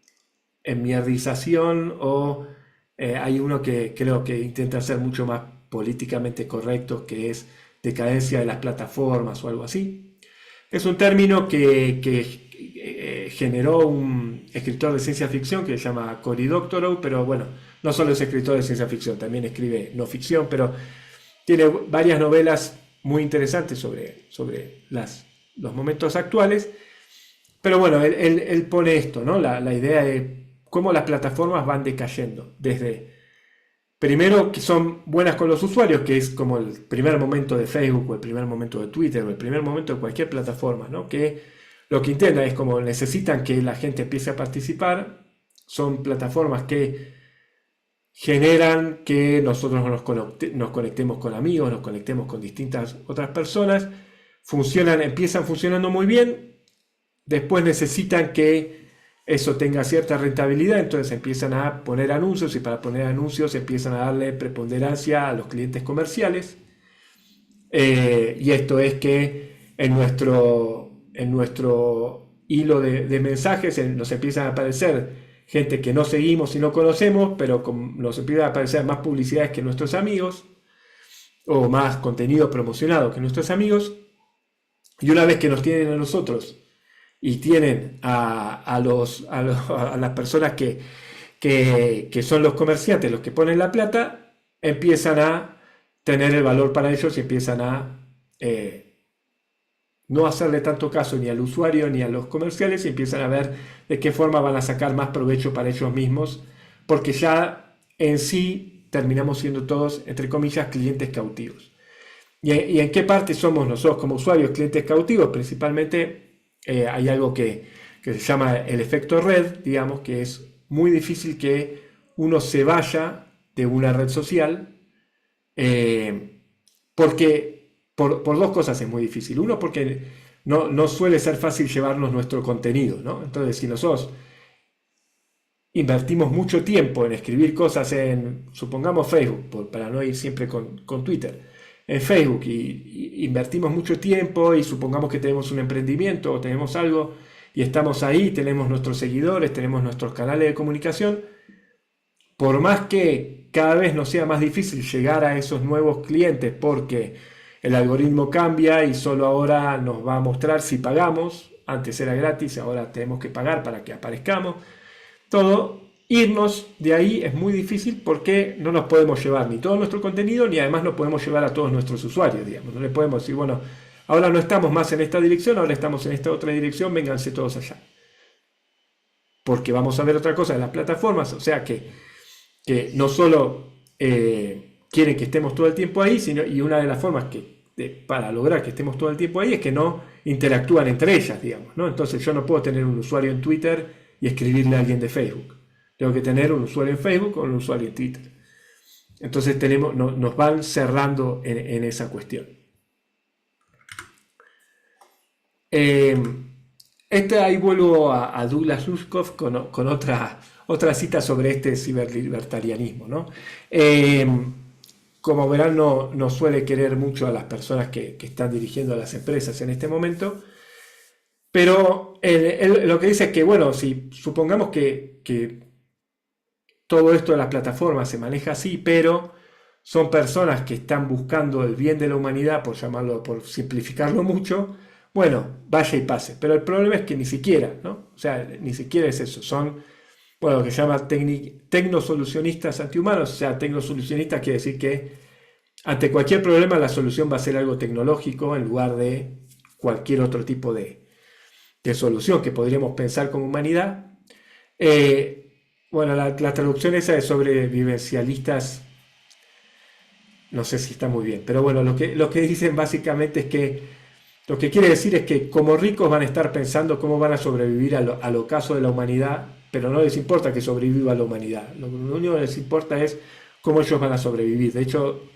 enmierdización, o hay uno que creo que intenta ser mucho más políticamente correcto, que es decadencia de las plataformas o algo así. Es un término que generó un escritor de ciencia ficción que se llama Cory Doctorow, pero bueno, no solo es escritor de ciencia ficción, también escribe no ficción, pero tiene varias novelas muy interesantes sobre los momentos actuales. Pero bueno, él pone esto, ¿no? La idea de cómo las plataformas van decayendo desde primero, que son buenas con los usuarios, que es como el primer momento de Facebook o el primer momento de Twitter o el primer momento de cualquier plataforma, ¿no? Que lo que intentan es como necesitan que la gente empiece a participar. Son plataformas que generan que nosotros nos conectemos con amigos, nos conectemos con distintas otras personas. Empiezan funcionando muy bien. Después necesitan que eso tenga cierta rentabilidad, entonces empiezan a poner anuncios y para poner anuncios empiezan a darle preponderancia a los clientes comerciales. Y esto es que en nuestro hilo de mensajes nos empiezan a aparecer gente que no seguimos y no conocemos, pero nos empiezan a aparecer más publicidades que nuestros amigos o más contenido promocionado que nuestros amigos. Y una vez que nos tienen a nosotros y tienen a las personas que son los comerciantes, los que ponen la plata, empiezan a tener el valor para ellos y empiezan a no hacerle tanto caso ni al usuario ni a los comerciales y empiezan a ver de qué forma van a sacar más provecho para ellos mismos, porque ya en sí terminamos siendo todos, entre comillas, clientes cautivos. ¿Y en qué parte somos nosotros como usuarios clientes cautivos? Principalmente hay algo que se llama el efecto red, digamos, que es muy difícil que uno se vaya de una red social, porque por dos cosas es muy difícil. Uno, porque no suele ser fácil llevarnos nuestro contenido, ¿no? Entonces, si nosotros invertimos mucho tiempo en escribir cosas en, supongamos, Facebook, para no ir siempre con Twitter, en Facebook, y invertimos mucho tiempo y supongamos que tenemos un emprendimiento o tenemos algo y estamos ahí, tenemos nuestros seguidores, tenemos nuestros canales de comunicación, por más que cada vez nos sea más difícil llegar a esos nuevos clientes porque el algoritmo cambia y solo ahora nos va a mostrar si pagamos, antes era gratis, ahora tenemos que pagar para que aparezcamos, irnos de ahí es muy difícil porque no nos podemos llevar ni todo nuestro contenido, ni además no podemos llevar a todos nuestros usuarios, digamos. No le podemos decir, bueno, ahora no estamos más en esta dirección, ahora estamos en esta otra dirección, vénganse todos allá. Porque vamos a ver otra cosa en las plataformas, o sea que no solo quieren que estemos todo el tiempo ahí, y una de las formas para lograr que estemos todo el tiempo ahí es que no interactúan entre ellas, digamos, ¿no? Entonces yo no puedo tener un usuario en Twitter y escribirle a alguien de Facebook. Tengo que tener un usuario en Facebook o un usuario en Twitter. Entonces nos van cerrando en esa cuestión. Ahí vuelvo a Douglas Rushkoff con otra cita sobre este ciberlibertarianismo, ¿no? Como verán, no suele querer mucho a las personas que están dirigiendo a las empresas en este momento, pero él lo que dice es que, bueno, si supongamos que todo esto de las plataformas se maneja así, pero son personas que están buscando el bien de la humanidad, por simplificarlo mucho, bueno, vaya y pase. Pero el problema es que ni siquiera, ¿no? O sea, ni siquiera es eso. Son, bueno, lo que se llama tecnosolucionistas antihumanos. O sea, tecnosolucionistas quiere decir que ante cualquier problema la solución va a ser algo tecnológico en lugar de cualquier otro tipo de solución que podríamos pensar como humanidad. Bueno, la traducción esa de sobrevivencialistas, no sé si está muy bien, pero bueno, lo que dicen básicamente es que lo que quiere decir es que como ricos van a estar pensando cómo van a sobrevivir al ocaso de la humanidad, pero no les importa que sobreviva la humanidad. Lo único que les importa es cómo ellos van a sobrevivir. De hecho,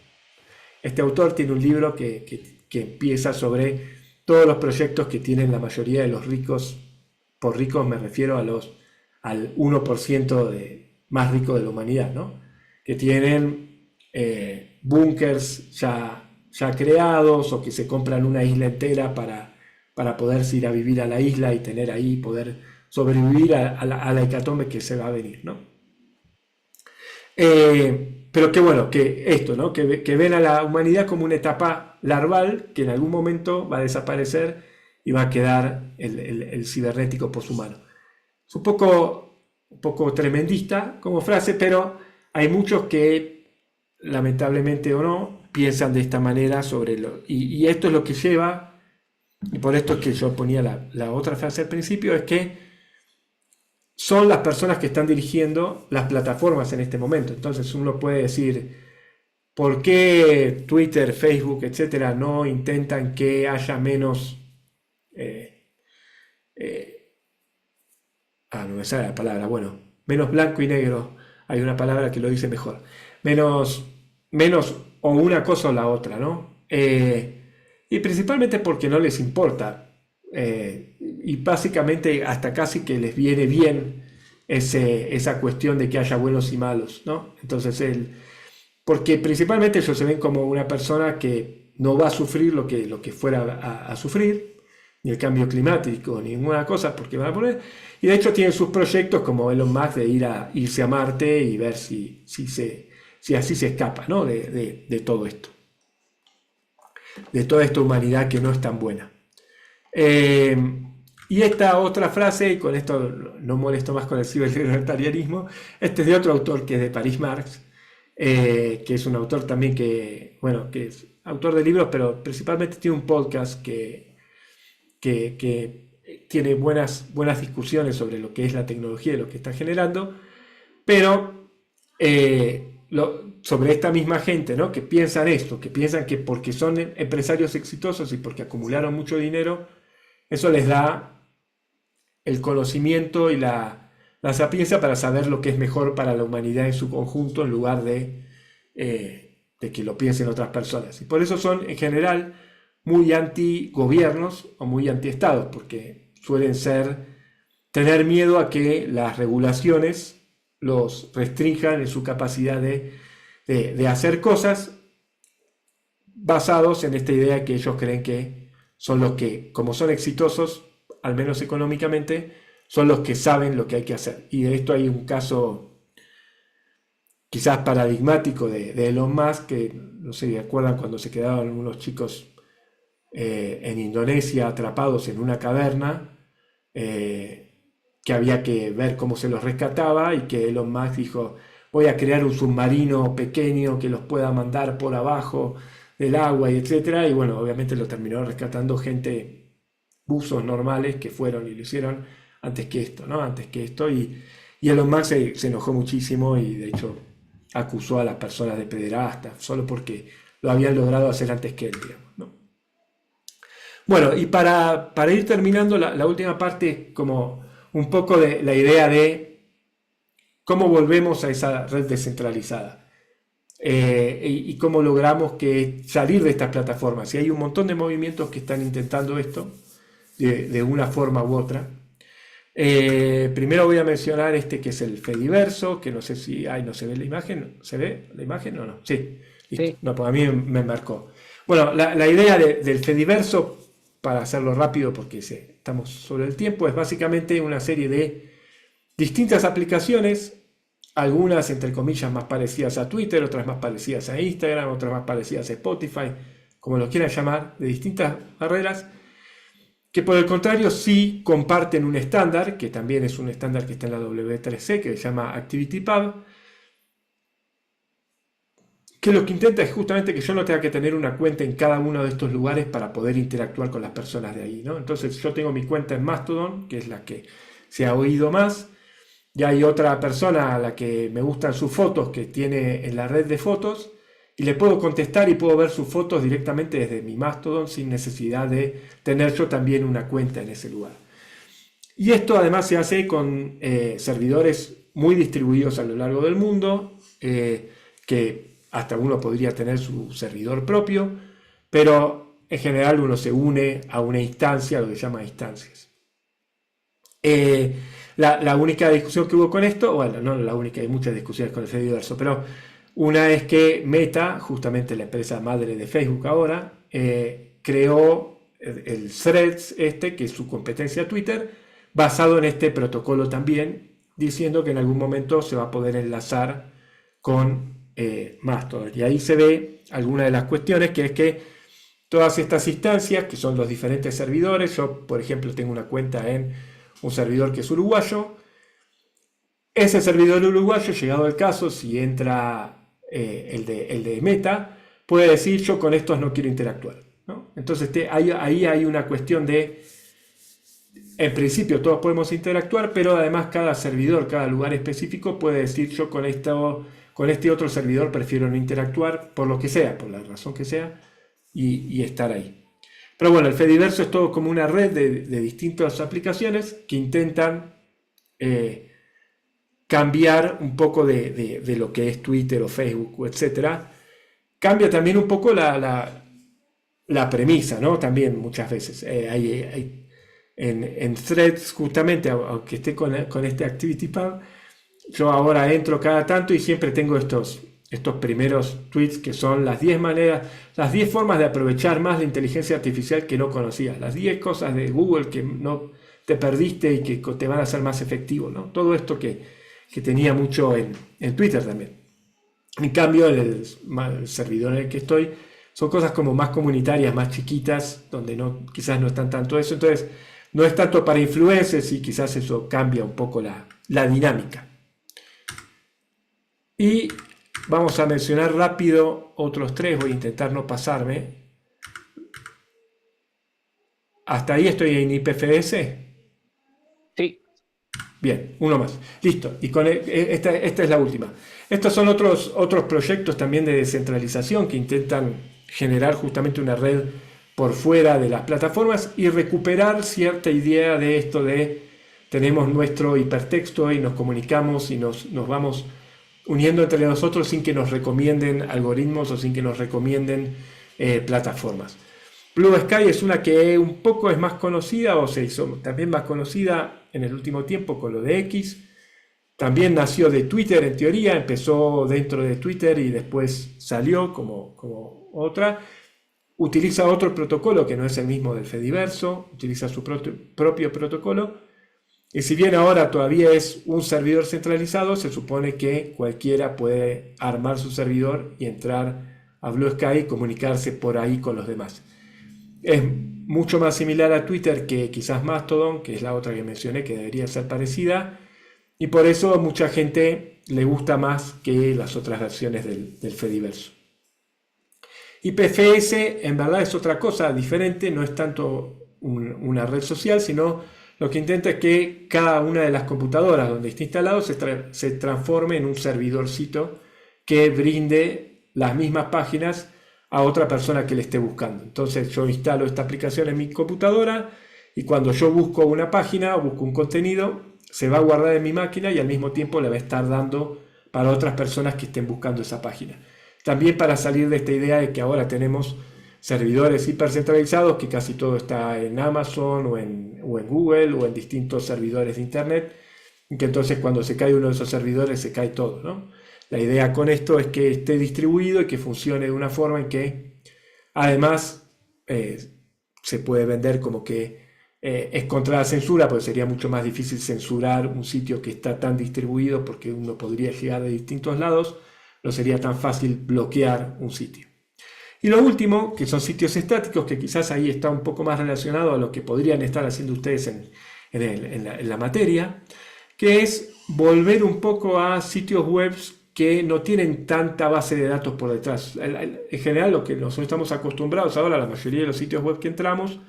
este autor tiene un libro que empieza sobre todos los proyectos que tienen la mayoría de los ricos. Por ricos me refiero al 1% más rico de la humanidad, ¿no? Que tienen búnkers ya creados o que se compran una isla entera para poderse ir a vivir a la isla y tener ahí, poder sobrevivir a la hecatombe que se va a venir, ¿no? Pero que bueno, que esto, ¿no? Que ven a la humanidad como una etapa larval que en algún momento va a desaparecer y va a quedar el cibernético poshumano. Es un poco tremendista como frase, pero hay muchos que, lamentablemente o no, piensan de esta manera y esto es lo que lleva, y por esto es que yo ponía la otra frase al principio, es que son las personas que están dirigiendo las plataformas en este momento. Entonces uno puede decir, ¿por qué Twitter, Facebook, etcétera, no intentan que haya menos... no me sale la palabra, bueno, menos blanco y negro, hay una palabra que lo dice mejor, menos o una cosa o la otra, ¿no? Y principalmente porque no les importa, y básicamente hasta casi que les viene bien esa cuestión de que haya buenos y malos, ¿no? Entonces, porque principalmente ellos se ven como una persona que no va a sufrir lo que fuera a sufrir, ni el cambio climático, ni ninguna cosa, porque van a poner... Y de hecho tienen sus proyectos como Elon Musk de irse a Marte y ver si así se escapa, ¿no? de todo esto. De toda esta humanidad que no es tan buena. Y esta otra frase, y con esto no molesto más con el ciberlibertarianismo, este es de otro autor que es de Paris Marx, que es un autor también que es autor de libros, pero principalmente tiene un podcast que tiene buenas discusiones sobre lo que es la tecnología y lo que está generando, pero sobre esta misma gente, ¿no? Que piensan esto, que piensan que porque son empresarios exitosos y porque acumularon mucho dinero, eso les da el conocimiento y la sapiencia para saber lo que es mejor para la humanidad en su conjunto, en lugar de que lo piensen otras personas. Y por eso son, en general, muy anti-gobiernos o muy anti-estados, porque suelen tener miedo a que las regulaciones los restrinjan en su capacidad de hacer cosas, basados en esta idea que ellos creen que son los que, como son exitosos, al menos económicamente, son los que saben lo que hay que hacer. Y de esto hay un caso quizás paradigmático de Elon Musk, que no sé si recuerdan cuando se quedaban unos chicos en Indonesia atrapados en una caverna, que había que ver cómo se los rescataba, y que Elon Musk dijo, voy a crear un submarino pequeño que los pueda mandar por abajo del agua, y etcétera. Y bueno, obviamente lo terminó rescatando gente, buzos normales, que fueron y lo hicieron antes que esto, ¿no? Y Elon Musk se enojó muchísimo y de hecho acusó a las personas de pederastas solo porque lo habían logrado hacer antes que él, digamos, ¿no? Bueno, y para ir terminando la última parte, como un poco de la idea de cómo volvemos a esa red descentralizada, y cómo logramos salir de estas plataformas. Y hay un montón de movimientos que están intentando esto de una forma u otra. Primero voy a mencionar este que es el Fediverso, que no sé si no se ve la imagen. ¿Se ve la imagen o no? Sí, listo. Sí. No, pues a mí me marcó. Bueno, la idea del Fediverso, para hacerlo rápido porque estamos sobre el tiempo, es básicamente una serie de distintas aplicaciones, algunas entre comillas más parecidas a Twitter, otras más parecidas a Instagram, otras más parecidas a Spotify, como lo quieran llamar, de distintas barreras, que por el contrario sí comparten un estándar, que también es un estándar que está en la W3C, que se llama ActivityPub, que lo que intenta es justamente que yo no tenga que tener una cuenta en cada uno de estos lugares para poder interactuar con las personas de ahí, ¿no? Entonces yo tengo mi cuenta en Mastodon, que es la que se ha oído más, y hay otra persona a la que me gustan sus fotos, que tiene en la red de fotos, y le puedo contestar y puedo ver sus fotos directamente desde mi Mastodon sin necesidad de tener yo también una cuenta en ese lugar. Y esto además se hace con servidores muy distribuidos a lo largo del mundo, que hasta uno podría tener su servidor propio, pero en general uno se une a una instancia, lo que se llama instancias. La única discusión que hubo con esto, bueno, no la única, hay muchas discusiones con el Fediverso, pero una es que Meta, justamente la empresa madre de Facebook ahora, creó el Threads, que es su competencia a Twitter, basado en este protocolo también, diciendo que en algún momento se va a poder enlazar con Mastodon. Y ahí se ve alguna de las cuestiones, que es que todas estas instancias, que son los diferentes servidores, yo por ejemplo tengo una cuenta en un servidor que es uruguayo, ese servidor uruguayo, llegado el caso, si entra el de Meta, puede decir yo con estos no quiero interactuar, ¿no? Entonces ahí hay una cuestión de en principio todos podemos interactuar, pero además cada servidor, cada lugar específico puede decir yo con este otro servidor prefiero no interactuar por lo que sea, por la razón que sea, y estar ahí. Pero bueno, el Fediverso es todo como una red de distintas aplicaciones que intentan cambiar un poco de lo que es Twitter o Facebook, etcétera. Cambia también un poco la premisa, ¿no? También muchas veces. En Threads, justamente, aunque esté con este ActivityPub, yo ahora entro cada tanto y siempre tengo estos primeros tweets que son las 10 maneras, las 10 formas de aprovechar más la inteligencia artificial que no conocías, las 10 cosas de Google que no te perdiste y que te van a hacer más efectivo, ¿no? Todo esto que tenía mucho en Twitter también. En cambio, el servidor en el que estoy son cosas como más comunitarias, más chiquitas, donde quizás no están tanto eso. Entonces, no es tanto para influencers y quizás eso cambia un poco la dinámica. Y vamos a mencionar rápido otros 3, voy a intentar no pasarme. ¿Hasta ahí estoy en IPFS? Sí. Bien, uno más. Listo. Y esta es la última. Estos son otros proyectos también de descentralización que intentan generar justamente una red por fuera de las plataformas y recuperar cierta idea de esto de tenemos nuestro hipertexto y nos comunicamos y nos vamos uniendo entre nosotros sin que nos recomienden algoritmos o sin que nos recomienden plataformas. Blue Sky es una que un poco es más conocida o se hizo también más conocida en el último tiempo con lo de X. También nació de Twitter en teoría, empezó dentro de Twitter y después salió como otra. Utiliza otro protocolo que no es el mismo del Fediverso, utiliza su propio protocolo. Y si bien ahora todavía es un servidor centralizado, se supone que cualquiera puede armar su servidor y entrar a Blue Sky y comunicarse por ahí con los demás. Es mucho más similar a Twitter que quizás Mastodon, que es la otra que mencioné que debería ser parecida. Y por eso a mucha gente le gusta más que las otras versiones del Fediverso. IPFS en verdad es otra cosa diferente, no es tanto una red social, sino lo que intenta es que cada una de las computadoras donde esté instalado se transforme en un servidorcito que brinde las mismas páginas a otra persona que le esté buscando. Entonces yo instalo esta aplicación en mi computadora y cuando yo busco una página o busco un contenido, se va a guardar en mi máquina y al mismo tiempo le va a estar dando para otras personas que estén buscando esa página. También para salir de esta idea de que ahora tenemos servidores hipercentralizados, que casi todo está en Amazon o en Google o en distintos servidores de Internet, y que entonces cuando se cae uno de esos servidores se cae todo, ¿no? La idea con esto es que esté distribuido y que funcione de una forma en que además se puede vender como que es contra la censura, porque sería mucho más difícil censurar un sitio que está tan distribuido porque uno podría llegar de distintos lados, no sería tan fácil bloquear un sitio. Y lo último, que son sitios estáticos, que quizás ahí está un poco más relacionado a lo que podrían estar haciendo ustedes en la materia, que es volver un poco a sitios web que no tienen tanta base de datos por detrás. En general, lo que nosotros estamos acostumbrados ahora, la mayoría de los sitios web que entramos,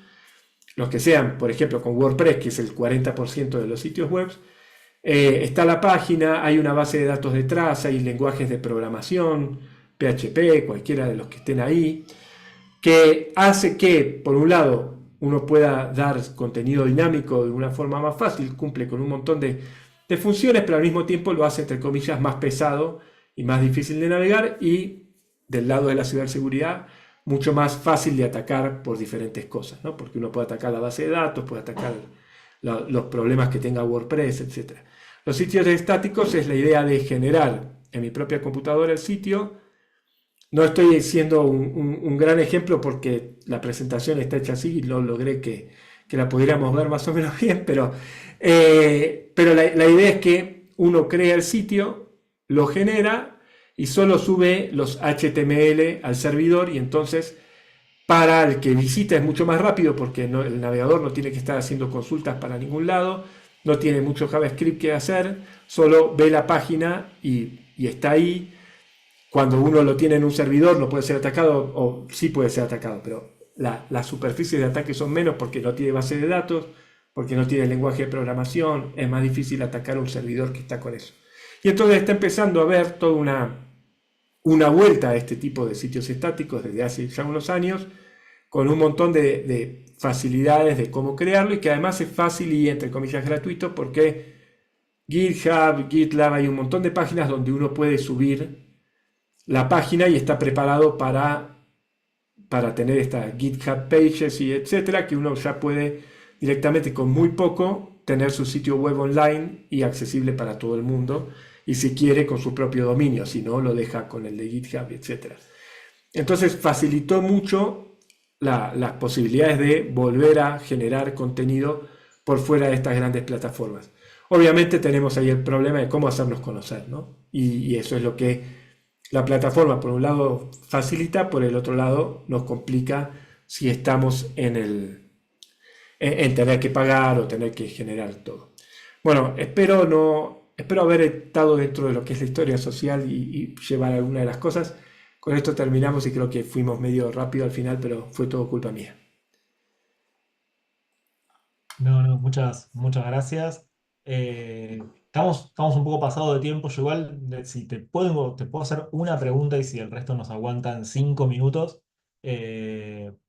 los que sean, por ejemplo, con WordPress, que es el 40% de los sitios web, está la página, hay una base de datos detrás, hay lenguajes de programación, PHP, cualquiera de los que estén ahí, que hace que, por un lado, uno pueda dar contenido dinámico de una forma más fácil, cumple con un montón de funciones, pero al mismo tiempo lo hace, entre comillas, más pesado y más difícil de navegar y, del lado de la ciberseguridad, mucho más fácil de atacar por diferentes cosas, ¿no? Porque uno puede atacar la base de datos, puede atacar los problemas que tenga WordPress, etc. Los sitios estáticos es la idea de generar en mi propia computadora el sitio. No estoy siendo un gran ejemplo porque la presentación está hecha así y no logré que la pudiéramos ver más o menos bien, pero la idea es que uno crea el sitio, lo genera y solo sube los HTML al servidor y entonces para el que visita es mucho más rápido porque el navegador no tiene que estar haciendo consultas para ningún lado, no tiene mucho JavaScript que hacer, solo ve la página y está ahí. Cuando uno lo tiene en un servidor no puede ser atacado, o sí puede ser atacado, pero las superficies de ataque son menos porque no tiene base de datos, porque no tiene lenguaje de programación, es más difícil atacar un servidor que está con eso. Y entonces está empezando a haber toda una vuelta a este tipo de sitios estáticos desde hace ya unos años, con un montón de facilidades de cómo crearlo y que además es fácil y entre comillas gratuito porque GitHub, GitLab, hay un montón de páginas donde uno puede subir la página y está preparado para tener estas GitHub Pages y etcétera, que uno ya puede directamente con muy poco tener su sitio web online y accesible para todo el mundo, y si quiere con su propio dominio, si no lo deja con el de GitHub, etcétera. Entonces facilitó mucho las posibilidades de volver a generar contenido por fuera de estas grandes plataformas. Obviamente tenemos ahí el problema de cómo hacernos conocer, ¿no? Y eso es lo que la plataforma por un lado facilita, por el otro lado nos complica si estamos en tener que pagar o tener que generar todo. Bueno, espero haber estado dentro de lo que es la historia social y llevar alguna de las cosas. Con esto terminamos y creo que fuimos medio rápido al final, pero fue todo culpa mía. No, muchas gracias. Estamos un poco pasados de tiempo. Yo igual, si te puedo hacer una pregunta y si el resto nos aguantan 5 minutos,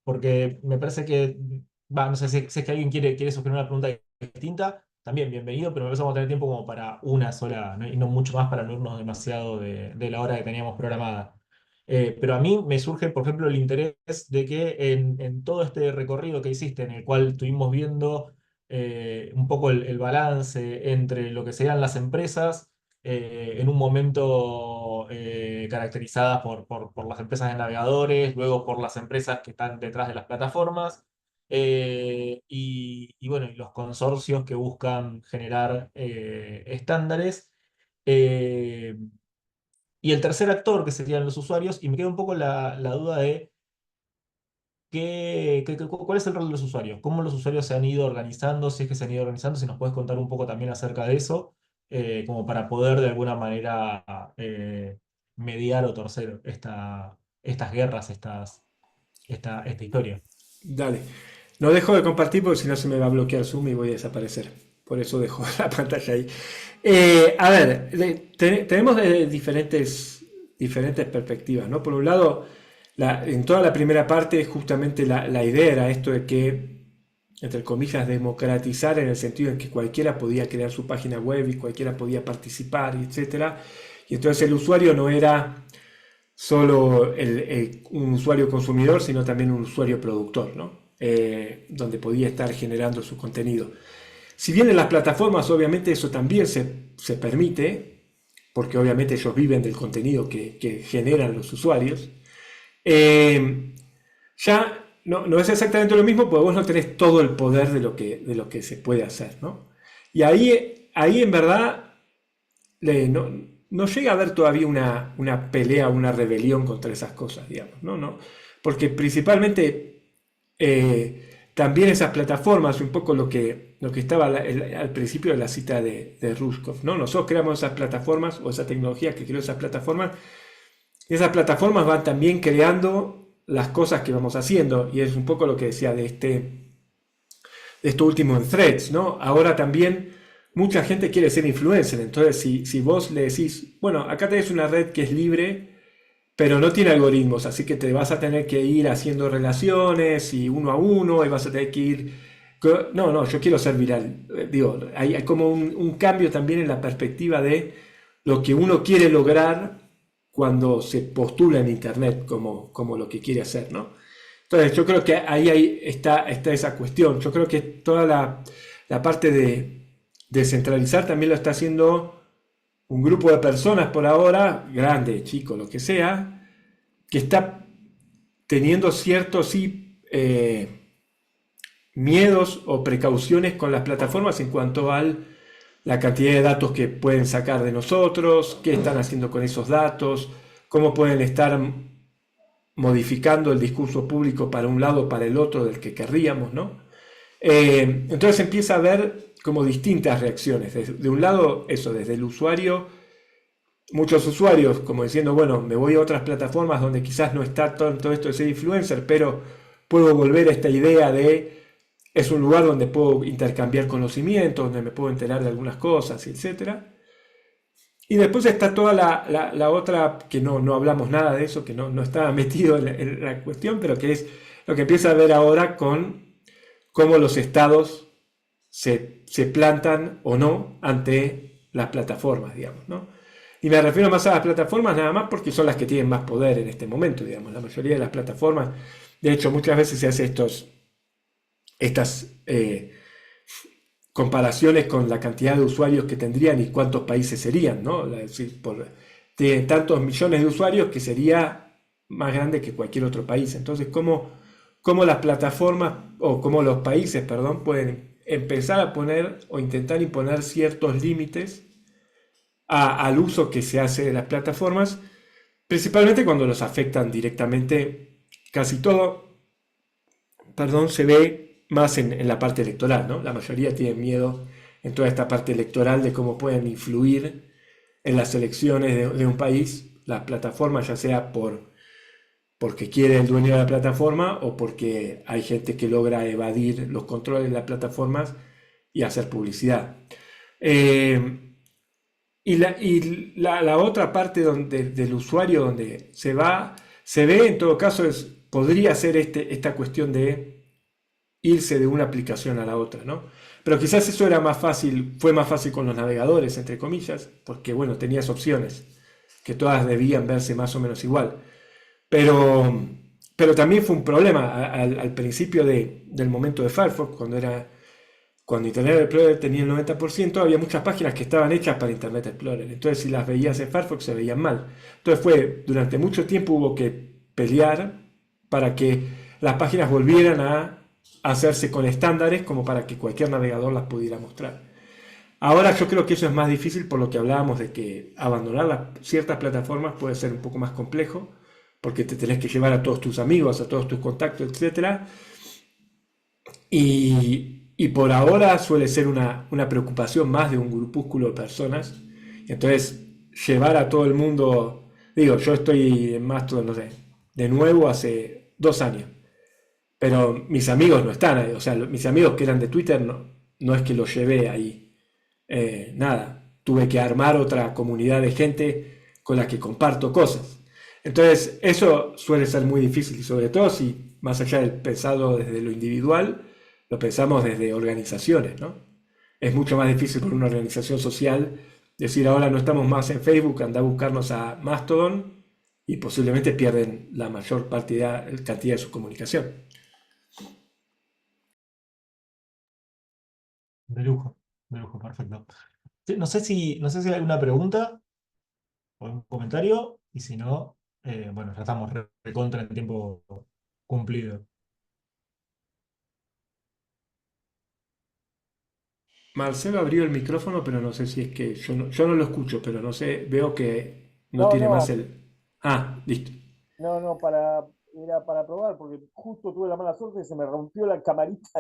porque me parece que, no sé si es que alguien quiere sugerir una pregunta distinta, también bienvenido, pero me parece que vamos a tener tiempo como para una sola, ¿no? Y no mucho más para no irnos demasiado de la hora que teníamos programada. Pero a mí me surge, por ejemplo, el interés de que en todo este recorrido que hiciste, en el cual estuvimos viendo un poco el balance entre lo que serían las empresas, en un momento caracterizadas por las empresas de navegadores, luego por las empresas que están detrás de las plataformas, y bueno, y los consorcios que buscan generar estándares. eh, y el tercer actor, que serían los usuarios, y me queda un poco la duda de cuál es el rol de los usuarios, cómo los usuarios se han ido organizando, si es que se han ido organizando, si nos puedes contar un poco también acerca de eso, como para poder de alguna manera mediar o torcer estas guerras, esta historia. Dale. No dejo de compartir porque si no se me va a bloquear Zoom y voy a desaparecer. Por eso dejo la pantalla ahí. A ver, tenemos diferentes perspectivas, ¿no? Por un lado, en toda la primera parte, justamente la idea era esto de que, entre comillas, democratizar en el sentido en que cualquiera podía crear su página web y cualquiera podía participar, etcétera. Y entonces el usuario no era solo un usuario consumidor, sino también un usuario productor, ¿no? Donde podía estar generando su contenido. Si bien en las plataformas obviamente eso también se permite, porque obviamente ellos viven del contenido que generan los usuarios, ya no es exactamente lo mismo porque vos no tenés todo el poder de lo que se puede hacer, ¿no? Y ahí en verdad no llega a haber todavía una pelea, una rebelión contra esas cosas, digamos, ¿no? Porque principalmente también esas plataformas, un poco lo que estaba al principio de la cita de Ruskov, ¿no? Nosotros creamos esas plataformas o esa tecnología que creó esas plataformas, y esas plataformas van también creando las cosas que vamos haciendo, y es un poco lo que decía de esto último en Threads, ¿no? Ahora también mucha gente quiere ser influencer, entonces si vos le decís, bueno, acá tenés una red que es libre, pero no tiene algoritmos, así que te vas a tener que ir haciendo relaciones y uno a uno, y vas a tener que ir... No, yo quiero ser viral. Digo, hay como un cambio también en la perspectiva de lo que uno quiere lograr cuando se postula en Internet como lo que quiere hacer, ¿no? Entonces yo creo que ahí está esa cuestión. Yo creo que toda la parte de descentralizar también lo está haciendo un grupo de personas por ahora, grande, chico, lo que sea, que está teniendo ciertos sí, miedos o precauciones con las plataformas en cuanto a la cantidad de datos que pueden sacar de nosotros, qué están haciendo con esos datos, cómo pueden estar modificando el discurso público para un lado o para el otro del que querríamos, ¿no? Entonces empieza a haber como distintas reacciones. De un lado, eso, desde el usuario, muchos usuarios como diciendo, bueno, me voy a otras plataformas donde quizás no está todo esto de ser influencer, pero puedo volver a esta idea de es un lugar donde puedo intercambiar conocimientos, donde me puedo enterar de algunas cosas, etcétera. Y después está toda la otra, que no hablamos nada de eso, que no está metido en la cuestión, pero que es lo que empieza a ver ahora con cómo los estados se plantan o no ante las plataformas, digamos, ¿no? Y me refiero más a las plataformas nada más porque son las que tienen más poder en este momento, digamos. La mayoría de las plataformas, de hecho, muchas veces se hace estas comparaciones con la cantidad de usuarios que tendrían y cuántos países serían, ¿no? Es decir, tienen tantos millones de usuarios que sería más grande que cualquier otro país. Entonces, ¿cómo las plataformas o cómo los países, perdón, pueden empezar a poner o intentar imponer ciertos límites al uso que se hace de las plataformas, principalmente cuando los afectan directamente? Casi todo, perdón, se ve más en la parte electoral, ¿no? La mayoría tiene miedo en toda esta parte electoral de cómo pueden influir en las elecciones de un país las plataformas, ya sea porque quiere el dueño de la plataforma o porque hay gente que logra evadir los controles de las plataformas y hacer publicidad. Y la otra parte del usuario donde se ve en todo caso podría ser esta cuestión de irse de una aplicación a la otra, ¿no? Pero quizás eso era más fácil, fue más fácil con los navegadores, entre comillas, porque bueno, tenías opciones, que todas debían verse más o menos igual. Pero, pero también fue un problema al principio del momento de Firefox, cuando Internet Explorer tenía el 90%, había muchas páginas que estaban hechas para Internet Explorer. Entonces, si las veías en Firefox, se veían mal. Entonces, durante mucho tiempo hubo que pelear para que las páginas volvieran a hacerse con estándares como para que cualquier navegador las pudiera mostrar. Ahora yo creo que eso es más difícil por lo que hablábamos de que abandonar ciertas plataformas puede ser un poco más complejo, porque te tenés que llevar a todos tus amigos, a todos tus contactos, etcétera. Y por ahora suele ser una preocupación más de un grupúsculo de personas. Entonces, llevar a todo el mundo, digo, yo estoy en Mastodon, no sé, de nuevo hace 2 años, pero mis amigos no están ahí. O sea, mis amigos que eran de Twitter no es que los llevé ahí. Nada, tuve que armar otra comunidad de gente con la que comparto cosas. Entonces, eso suele ser muy difícil, y sobre todo si, más allá del pensado desde lo individual, lo pensamos desde organizaciones, ¿no? Es mucho más difícil por una organización social decir ahora no estamos más en Facebook, anda a buscarnos a Mastodon, y posiblemente pierden la mayor cantidad de su comunicación. De lujo, perfecto. Sí, no sé si hay alguna pregunta o un comentario, y si no, bueno, ya estamos recontra en tiempo cumplido. Marcelo abrió el micrófono, pero no sé si es que yo no lo escucho, pero no sé, veo que no No, tiene más no, el... Ah, listo. no, era para probar, porque justo tuve la mala suerte y se me rompió la camarita